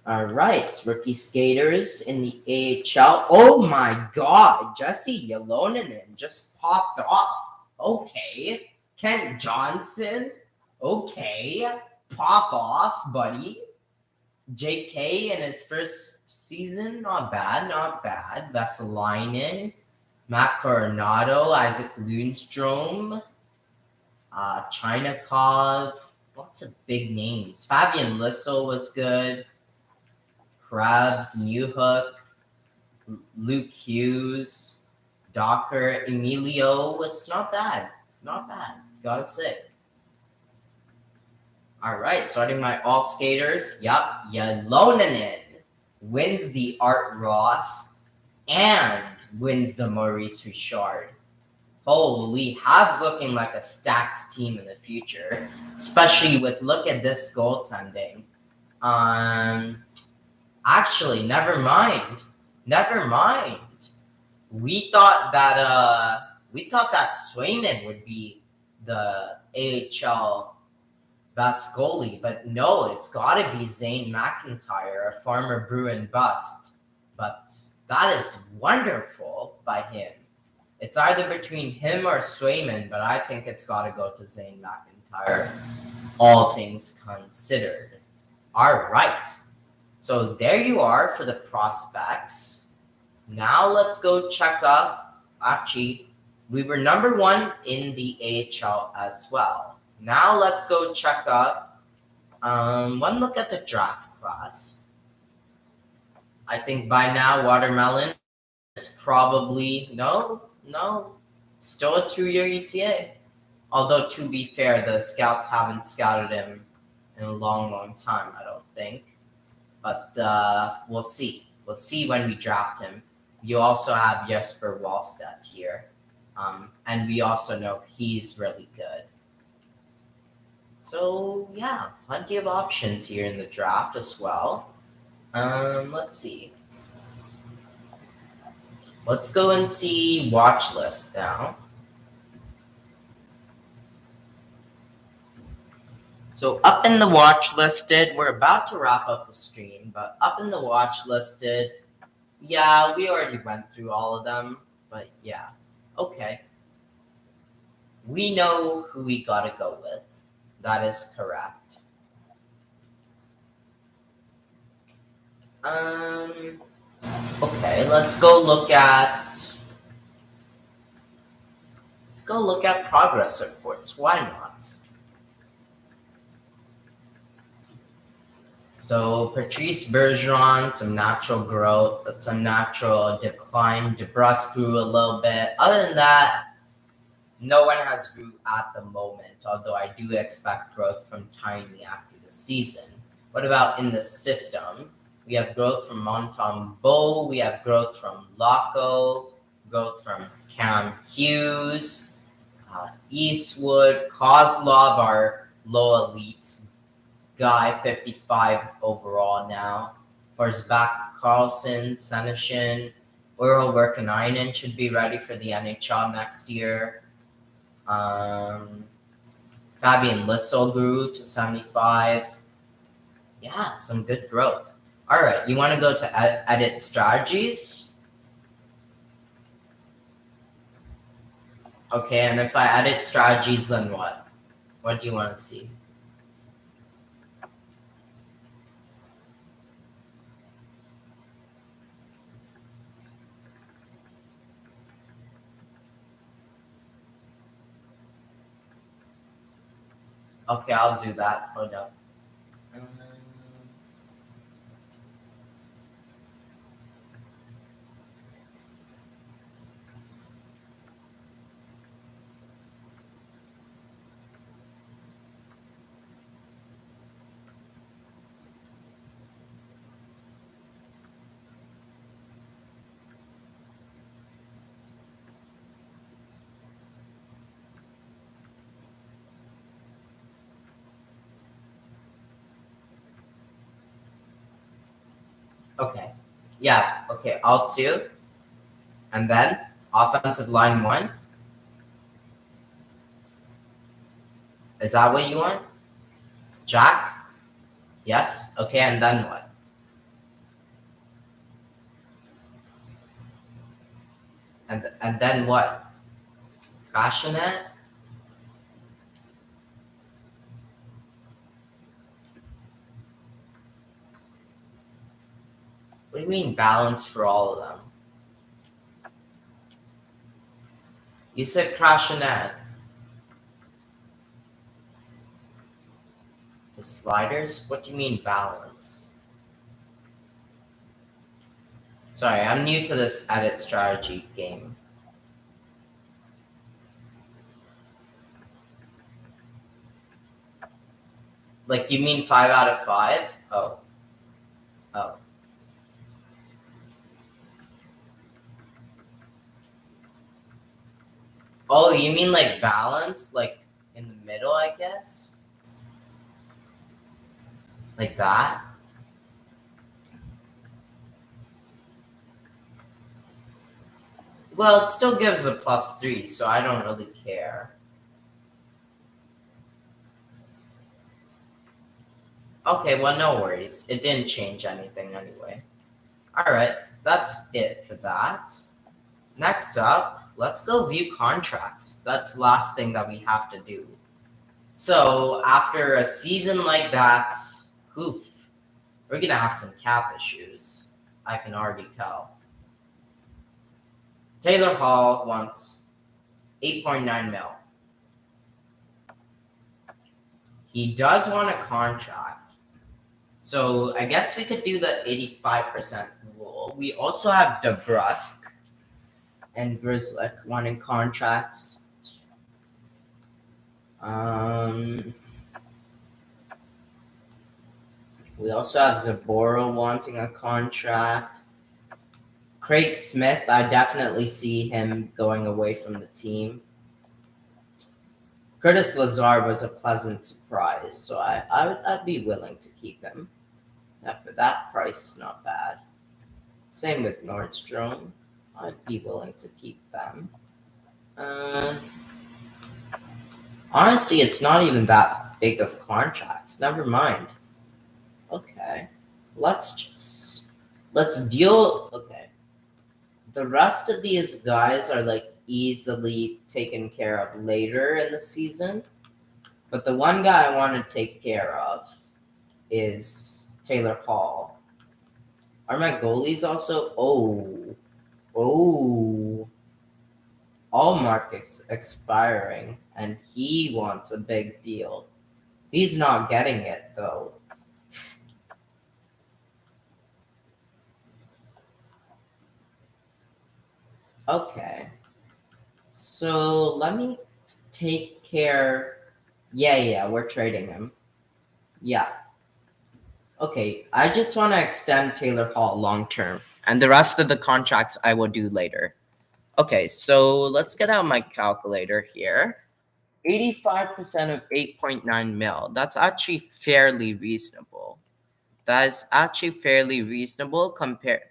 All right, rookie skaters in the AHL. Oh my God, Jesse Ylonen just popped off. Okay, Kent Johnson. Okay, pop off, buddy. JK in his first season, not bad, not bad. Vesalainen, Matt Coronado, Isaac Lundstrom, Chinakov. Lots of big names. Fabian Lissel was good. Krabs, Newhook, Luke Hughes, Docker, Emilio was not bad. Not bad, gotta say. All right, starting my all skaters. Yup, Ylonen wins the Art Ross and wins the Maurice Richard. Holy, Habs looking like a stacked team in the future, especially with look at this goaltending. Actually, never mind. Never mind. We thought that Swayman would be the AHL best goalie, but no, it's got to be Zane McIntyre, a former Bruin bust. But that is wonderful by him. It's either between him or Swayman, but I think it's got to go to Zane McIntyre, all things considered. All right. So there you are for the prospects. Now let's go check up. Actually, we were number one in the AHL as well. Now let's go check up. One look at the draft class. I think by now Watermelon is probably no, still a 2-year ETA. Although to be fair, the scouts haven't scouted him in a long time. I don't think. But we'll see. We'll see when we draft him. You also have Jesper Wallstedt here. And we also know he's really good. So, yeah, plenty of options here in the draft as well. Let's see. Let's go and see watch list now. So up in the watch listed, we're about to wrap up the stream, but up in the watch listed, yeah, we already went through all of them, but yeah, okay. We know who we gotta go with. That is correct. Okay, let's go look at progress reports. Why not? So Patrice Bergeron, some natural growth, but some natural decline. DeBrusque grew a little bit. Other than that, no one has grew at the moment, although I do expect growth from Tiny after the season. What about in the system? We have growth from Montembeault, we have growth from Laco, growth from Cam Hughes, Eastwood, Kozlov, our low elite guy, 55 overall now. Forsback, Carlson, Senishin, Uro Workanainen should be ready for the NHL next year. Fabian Lissel grew to 75. Yeah, some good growth. All right, you want to go to edit strategies? Okay, and if I edit strategies, then what? What do you want to see? Okay, I'll do that. Hold up. Okay. Yeah, okay, alt 2. And then offensive line 1. Is that what you want? Jack? Yes? Okay, and then what? And then what? Passionate? What do you mean balance for all of them? You said Crashinette. The sliders? What do you mean balance? Sorry, I'm new to this edit strategy game. Like, you mean 5 out of 5? Oh. Oh. Oh, you mean like balance? Like in the middle, I guess? Like that? Well, it still gives a +3, so I don't really care. Okay, well, no worries. It didn't change anything anyway. Alright, that's it for that. Next up, let's go view contracts. That's the last thing that we have to do. So, after a season like that, oof, we're going to have some cap issues. I can already tell. Taylor Hall wants 8.9 mil. He does want a contract. So I guess we could do the 85% rule. We also have DeBrusque and Grizzlick wanting contracts. We also have Zabora wanting a contract. Craig Smith, I definitely see him going away from the team. Curtis Lazar was a pleasant surprise, so I'd be willing to keep him. Yeah, for that price, not bad. Same with Nordstrom. I'd be willing to keep them. Honestly, it's not even that big of contracts. Never mind. Okay. Let's deal. Okay. The rest of these guys are like easily taken care of later in the season. But the one guy I want to take care of is Taylor Hall. Are my goalies also? Oh. All markets expiring, and he wants a big deal. He's not getting it, though. Okay. So let me take care. Yeah, we're trading him. Yeah. Okay, I just want to extend Taylor Hall long term, and the rest of the contracts I will do later. Okay, so let's get out my calculator here. 85% of 8.9 mil. That's actually fairly reasonable. That is actually fairly reasonable compared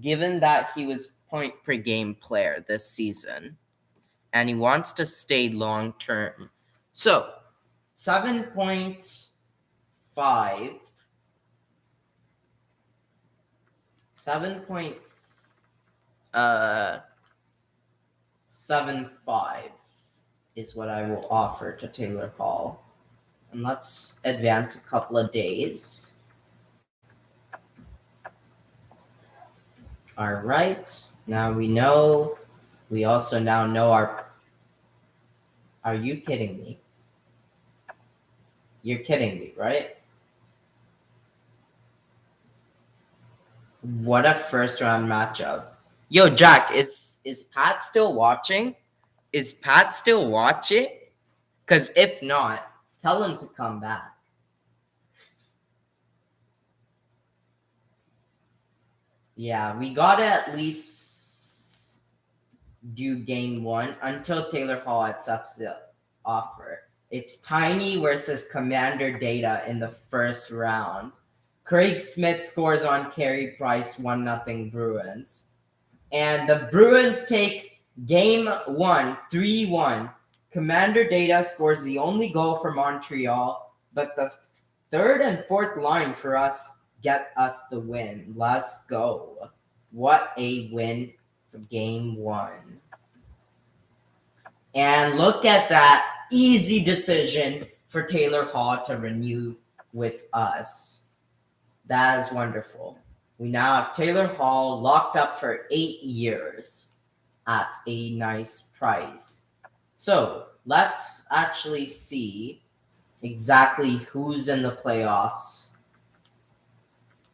given that he was point per game player this season and he wants to stay long term. So 7.5 7.75 is what I will offer to Taylor Hall. And let's advance a couple of days. All right. Now we know. We also now know our. Are you kidding me? You're kidding me, right? What a first round matchup. Yo, Jack, is Pat still watching? Is Pat still watching? Because if not, tell him to come back. Yeah, we gotta at least do game one until Taylor Hall accepts the offer. It's Tiny versus Commander Data in the first round. Craig Smith scores on Carey Price 1-0 Bruins. And the Bruins take game one, 3-1. Commander Data scores the only goal for Montreal, but the third and fourth line for us get us the win. Let's go. What a win for game one. And look at that easy decision for Taylor Hall to renew with us. That is wonderful. We now have Taylor Hall locked up for 8 years at a nice price. So let's actually see exactly who's in the playoffs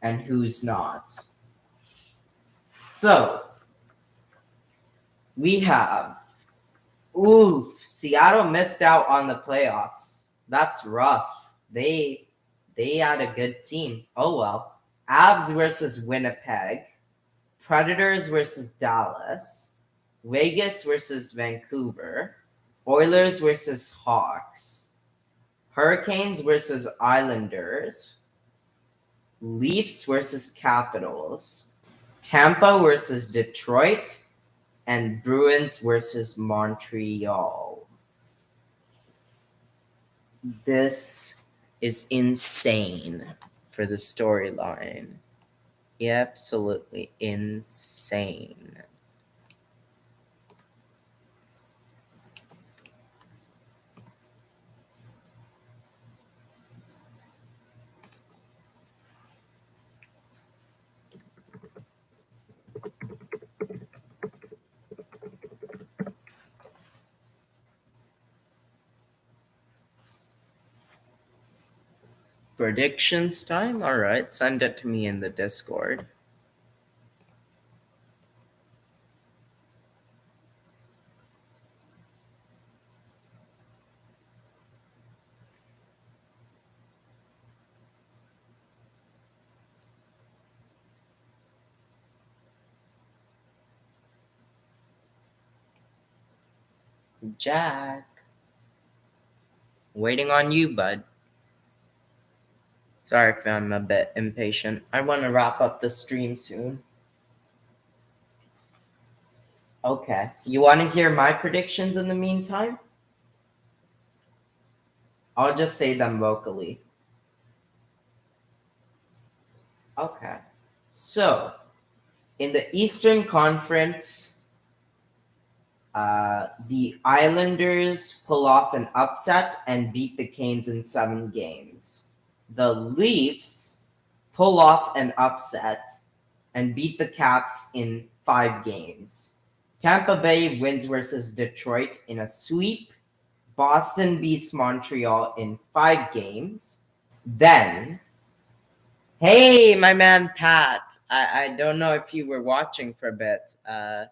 and who's not. So we have, Seattle missed out on the playoffs. That's rough. They had a good team. Oh well. Avs versus Winnipeg. Predators versus Dallas. Vegas versus Vancouver. Oilers versus Hawks. Hurricanes versus Islanders. Leafs versus Capitals. Tampa versus Detroit. And Bruins versus Montreal. This is insane for the storyline. Absolutely insane. Predictions time? Alright, send it to me in the Discord. Jack. Waiting on you, bud. Sorry if I'm a bit impatient. I want to wrap up the stream soon. Okay. You want to hear my predictions in the meantime? I'll just say them vocally. Okay. So, in the Eastern Conference, The Islanders pull off an upset and beat the Canes in 7 games. The Leafs pull off an upset and beat the Caps in 5 games. Tampa Bay wins versus Detroit in a sweep. Boston beats Montreal in 5 games. Then, hey, my man Pat, I don't know if you were watching for a bit. I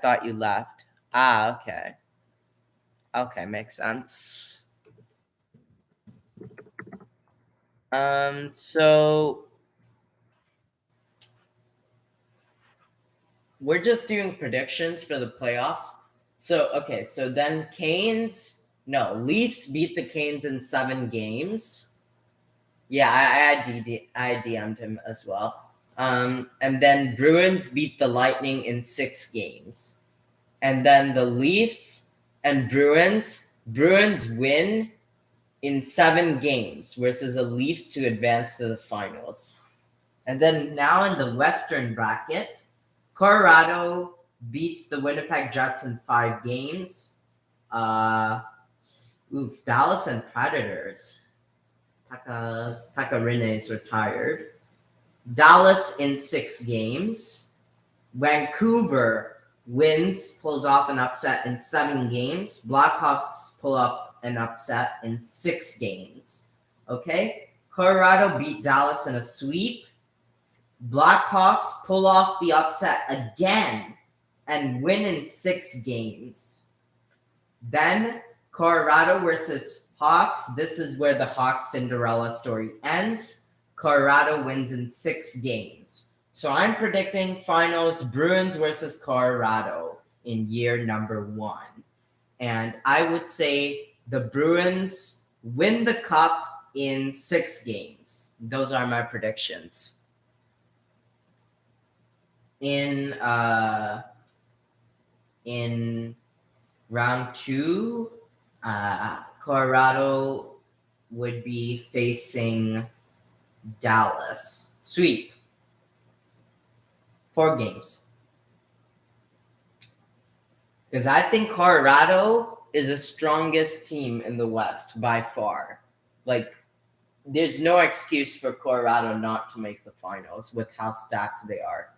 thought you left. Ah, okay. Okay, makes sense. So we're just doing predictions for the playoffs. So okay, so then Leafs beat the Canes in 7 games. Yeah, I DM'd him as well. And then Bruins beat the Lightning in 6 games. And then the Leafs and Bruins win in 7 games versus the Leafs to advance to the finals. And then now in the Western bracket, Colorado beats the Winnipeg Jets in 5 games. Dallas and Predators. Takarine is retired. Dallas in 6 games. Vancouver pulls off an upset in 7 games. Blackhawks pull up an upset in 6 games. Okay? Colorado beat Dallas in a sweep. Blackhawks pull off the upset again and win in 6 games. Then Colorado versus Hawks. This is where the Hawks Cinderella story ends. Colorado wins in 6 games. So I'm predicting finals Bruins versus Colorado in year number 1. And I would say the Bruins win the cup in 6 games. Those are my predictions. In round 2, Colorado would be facing Dallas. Sweep. 4 games. Because I think Colorado is the strongest team in the West by far. Like, there's no excuse for Colorado not to make the finals with how stacked they are.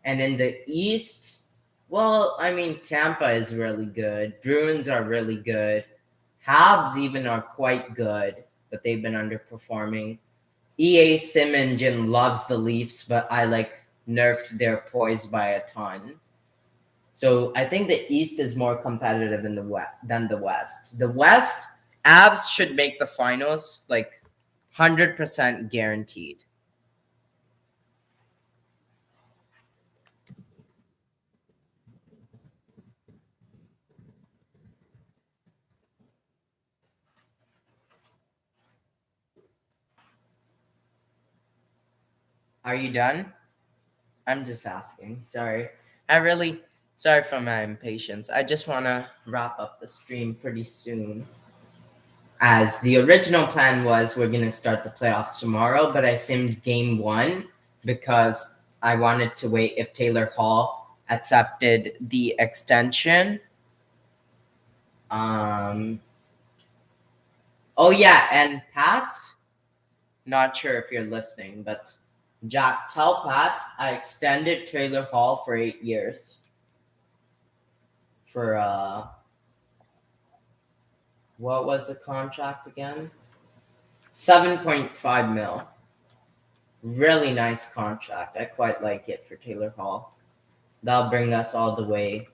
And in the East, well, I mean, Tampa is really good. Bruins are really good. Habs even are quite good, but they've been underperforming. EA Simingen loves the Leafs, but I nerfed their poise by a ton. So I think the East is more competitive in the West than the West. The West, Avs should make the finals 100% guaranteed. Are you done? I'm just asking. Sorry. Sorry for my impatience. I just want to wrap up the stream pretty soon. As the original plan was, we're going to start the playoffs tomorrow, but I simmed game 1 because I wanted to wait if Taylor Hall accepted the extension. Oh yeah, and Pat, not sure if you're listening, but Jack, tell Pat I extended Taylor Hall for 8 years. For what was the contract again? 7.5 mil. Really nice contract. I quite like it for Taylor Hall. That'll bring us all the way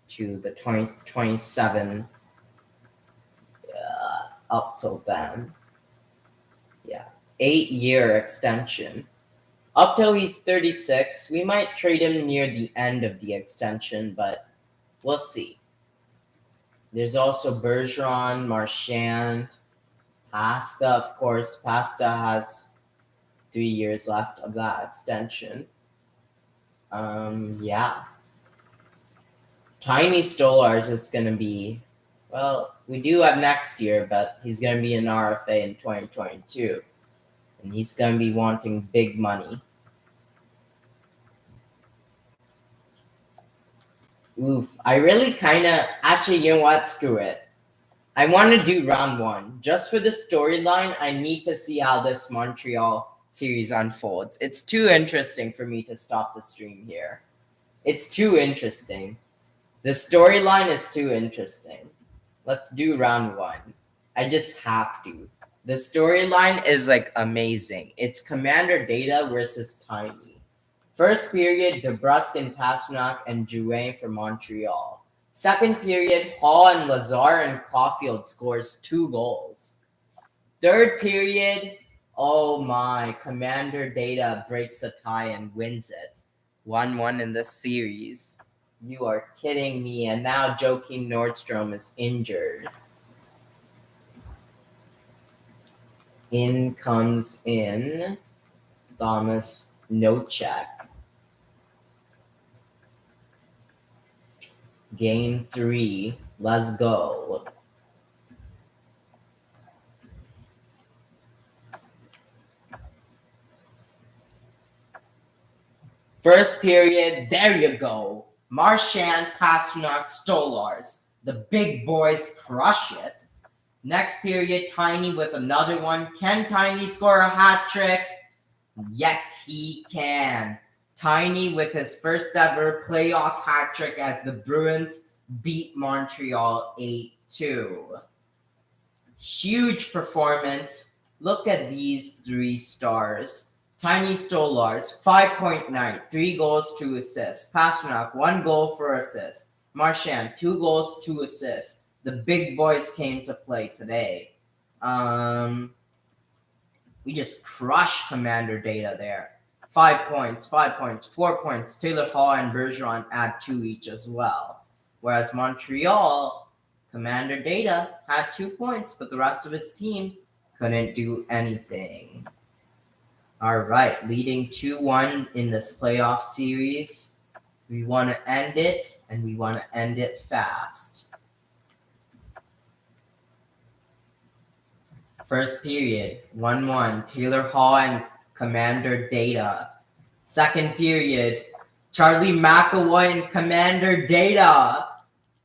to the 2027 up till then. Yeah. 8-year extension. Up till he's 36. We might trade him near the end of the extension, but we'll see. There's also Bergeron, Marchand, Pasta, of course. Pasta has 3 years left of that extension. Yeah. Tiny Stolars is going to be, well, we do have next year, but he's going to be an RFA in 2022. And he's going to be wanting big money. Oof. I really kind of. Actually, you know what? Screw it. I want to do round one. Just for the storyline, I need to see how this Montreal series unfolds. It's too interesting for me to stop the stream here. It's too interesting. The storyline is too interesting. Let's do round one. I just have to. The storyline is like amazing. It's Commander Data versus Tiny. First period, DeBrusque and Pasternak and Drouin for Montreal. Second period, Hall and Lazar and Caulfield scores 2 goals. Third period, oh my, Commander Data breaks a tie and wins it. 1-1 in the series. You are kidding me. And now Joakim Nordstrom is injured. In comes in Thomas Nocek. Game 3. Let's go. First period, there you go. Marchand, Pasternak, Stolars. The big boys crush it. Next period, Tiny with another one. Can Tiny score a hat trick? Yes, he can. Tiny with his first ever playoff hat trick as the Bruins beat Montreal 8-2. Huge performance. Look at these 3 stars. Tiny Stolars, 5.9, 3 goals, 2 assists. Pasternak, 1 goal, 4 assists. Marchand, 2 goals, 2 assists. The big boys came to play today. We just crushed Commander Data there. 5 points, 5 points, 4 points. Taylor Hall and Bergeron add 2 each as well. Whereas Montreal, Commander Data had 2 points, but the rest of his team couldn't do anything. All right, leading 2-1 in this playoff series. We want to end it, and we want to end it fast. First period, 1-1, Taylor Hall and Commander Data. Second period, Charlie McAvoy and Commander Data.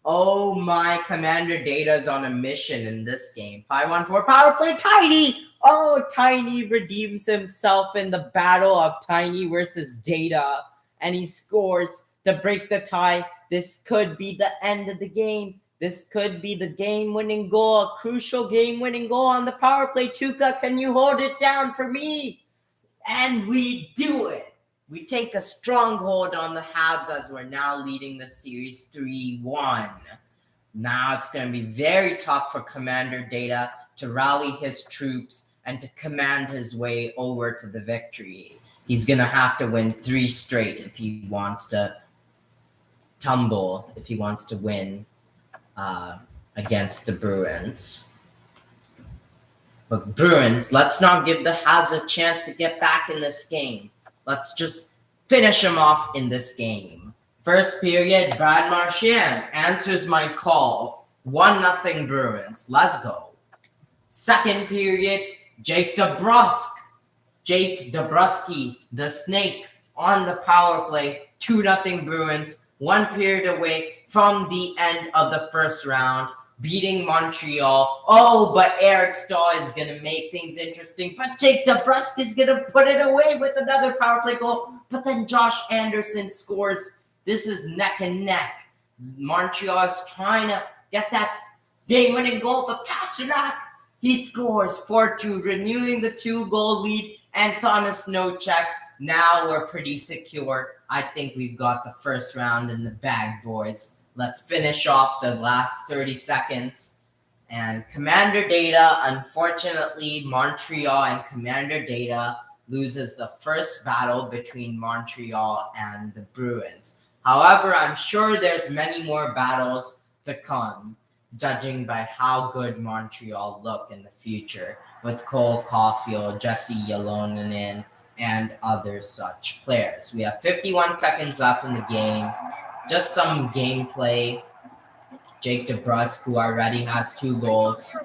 Oh my, Commander Data is on a mission in this game. 5-on-4 power play, Tiny! Oh, Tiny redeems himself in the battle of Tiny versus Data. And he scores to break the tie. This could be the end of the game. This could be the game-winning goal, a crucial game-winning goal on the power play. Tuukka, can you hold it down for me? And we do it. We take a strong hold on the Habs as we're now leading the series 3-1. Now it's going to be very tough for Commander Data to rally his troops and to command his way over to the victory. He's going to have to win 3 straight if he wants to tumble, if he wants to win against the Bruins. But Bruins, let's not give the Habs a chance to get back in this game. Let's just finish them off in this game. First period, Brad Marchand answers my call. 1-0 Bruins. Let's go. Second period, Jake DeBrusque, the snake, on the power play. 2-0 Bruins. 1 period away from the end of the first round, beating Montreal. Oh, but Eric Stahl is going to make things interesting. But Jake DeBrusque is going to put it away with another power play goal. But then Josh Anderson scores. This is neck and neck. Montreal is trying to get that game-winning goal, but Pasternak, he scores 4-2, renewing the 2-goal lead. And Thomas Nocek, now we're pretty secure. I think we've got the first round in the bag, boys. Let's finish off the last 30 seconds. And Commander Data, unfortunately, Montreal and Commander Data loses the first battle between Montreal and the Bruins. However, I'm sure there's many more battles to come, judging by how good Montreal look in the future with Cole Caulfield, Jesse Ylonen, and other such players. We have 51 seconds left in the game. Just some gameplay. Jake DeBrusque, who already has 2 goals.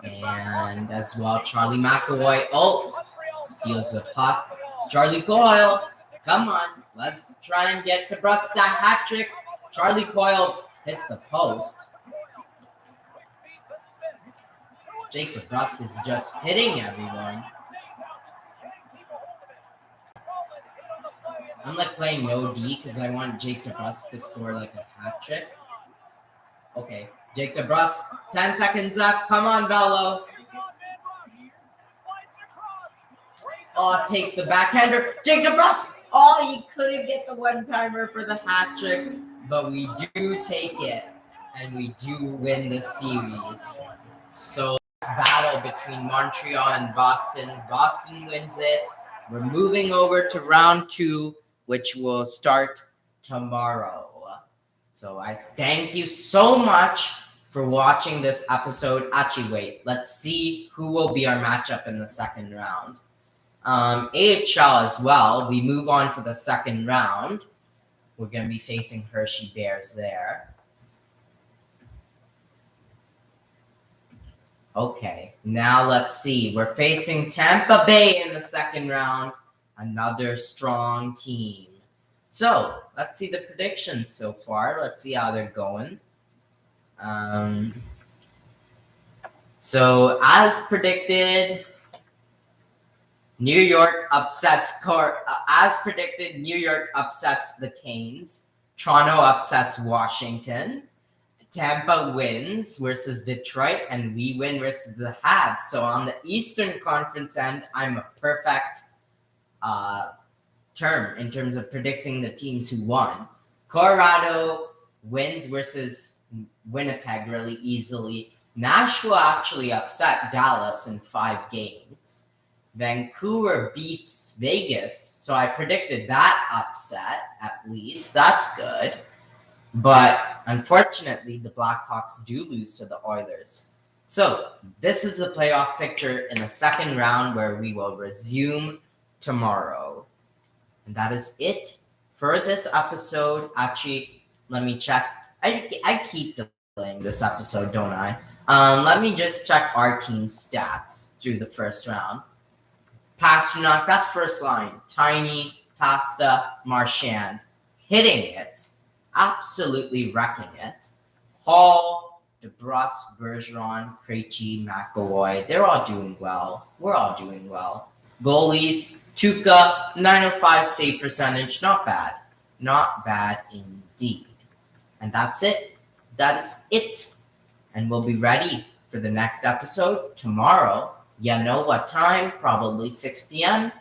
And as well, Charlie McAvoy. Oh, steals the puck. Charlie Coyle, come on. Let's try and get DeBrusk that hat trick. Charlie Coyle hits the post. Jake DeBrusk is just hitting everyone. I'm like playing no D because I want Jake DeBrusk to score like a hat trick. Okay, Jake DeBrusk, 10 seconds left. Come on, Bello. Oh, takes the backhander. Jake DeBrusk. Oh, he couldn't get the one-timer for the hat trick, but we do take it, and we do win the series. So, battle between Montreal and Boston. Boston wins it. We're moving over to round 2, which will start tomorrow. So I thank you so much for watching this episode. Actually, wait. Let's see who will be our matchup in the second round. AHL as well. We move on to the second round. We're going to be facing Hershey Bears there. Okay, now let's see. We're facing Tampa Bay in the second round. Another strong team. So, let's see the predictions so far. Let's see how they're going. So, as predicted, New York upsets New York upsets the Canes. Toronto upsets Washington. Tampa wins versus Detroit, and we win versus the Habs. So on the Eastern Conference end, I'm a perfect term in terms of predicting the teams who won. Colorado wins versus Winnipeg really easily. Nashville actually upset Dallas in 5 games. Vancouver beats Vegas, so I predicted that upset at least. That's good. But unfortunately, the Blackhawks do lose to the Oilers. So this is the playoff picture in the second round where we will resume tomorrow. And that is it for this episode. Actually, let me check. I keep delaying this episode, don't I? Let me just check our team's stats through the first round. Pasternak, that first line. Tiny, Pasta, Marchand. Hitting it. Absolutely wrecking it. Hall, DeBrusk, Bergeron, Krejci, McAvoy. They're all doing well. We're all doing well. Goalies, Tuukka, 905 save percentage. Not bad. Not bad indeed. And that's it. That is it. And we'll be ready for the next episode tomorrow. You know what time? Probably 6 p.m.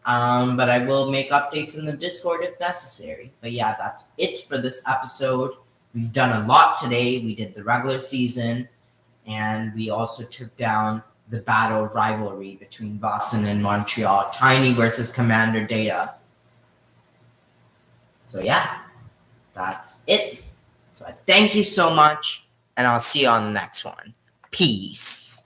But I will make updates in the Discord if necessary. But yeah, that's it for this episode. We've done a lot today. We did the regular season, and we also took down the battle rivalry between Boston and Montreal. Tiny versus Commander Data. So yeah, that's it. So I thank you so much, and I'll see you on the next one. Peace.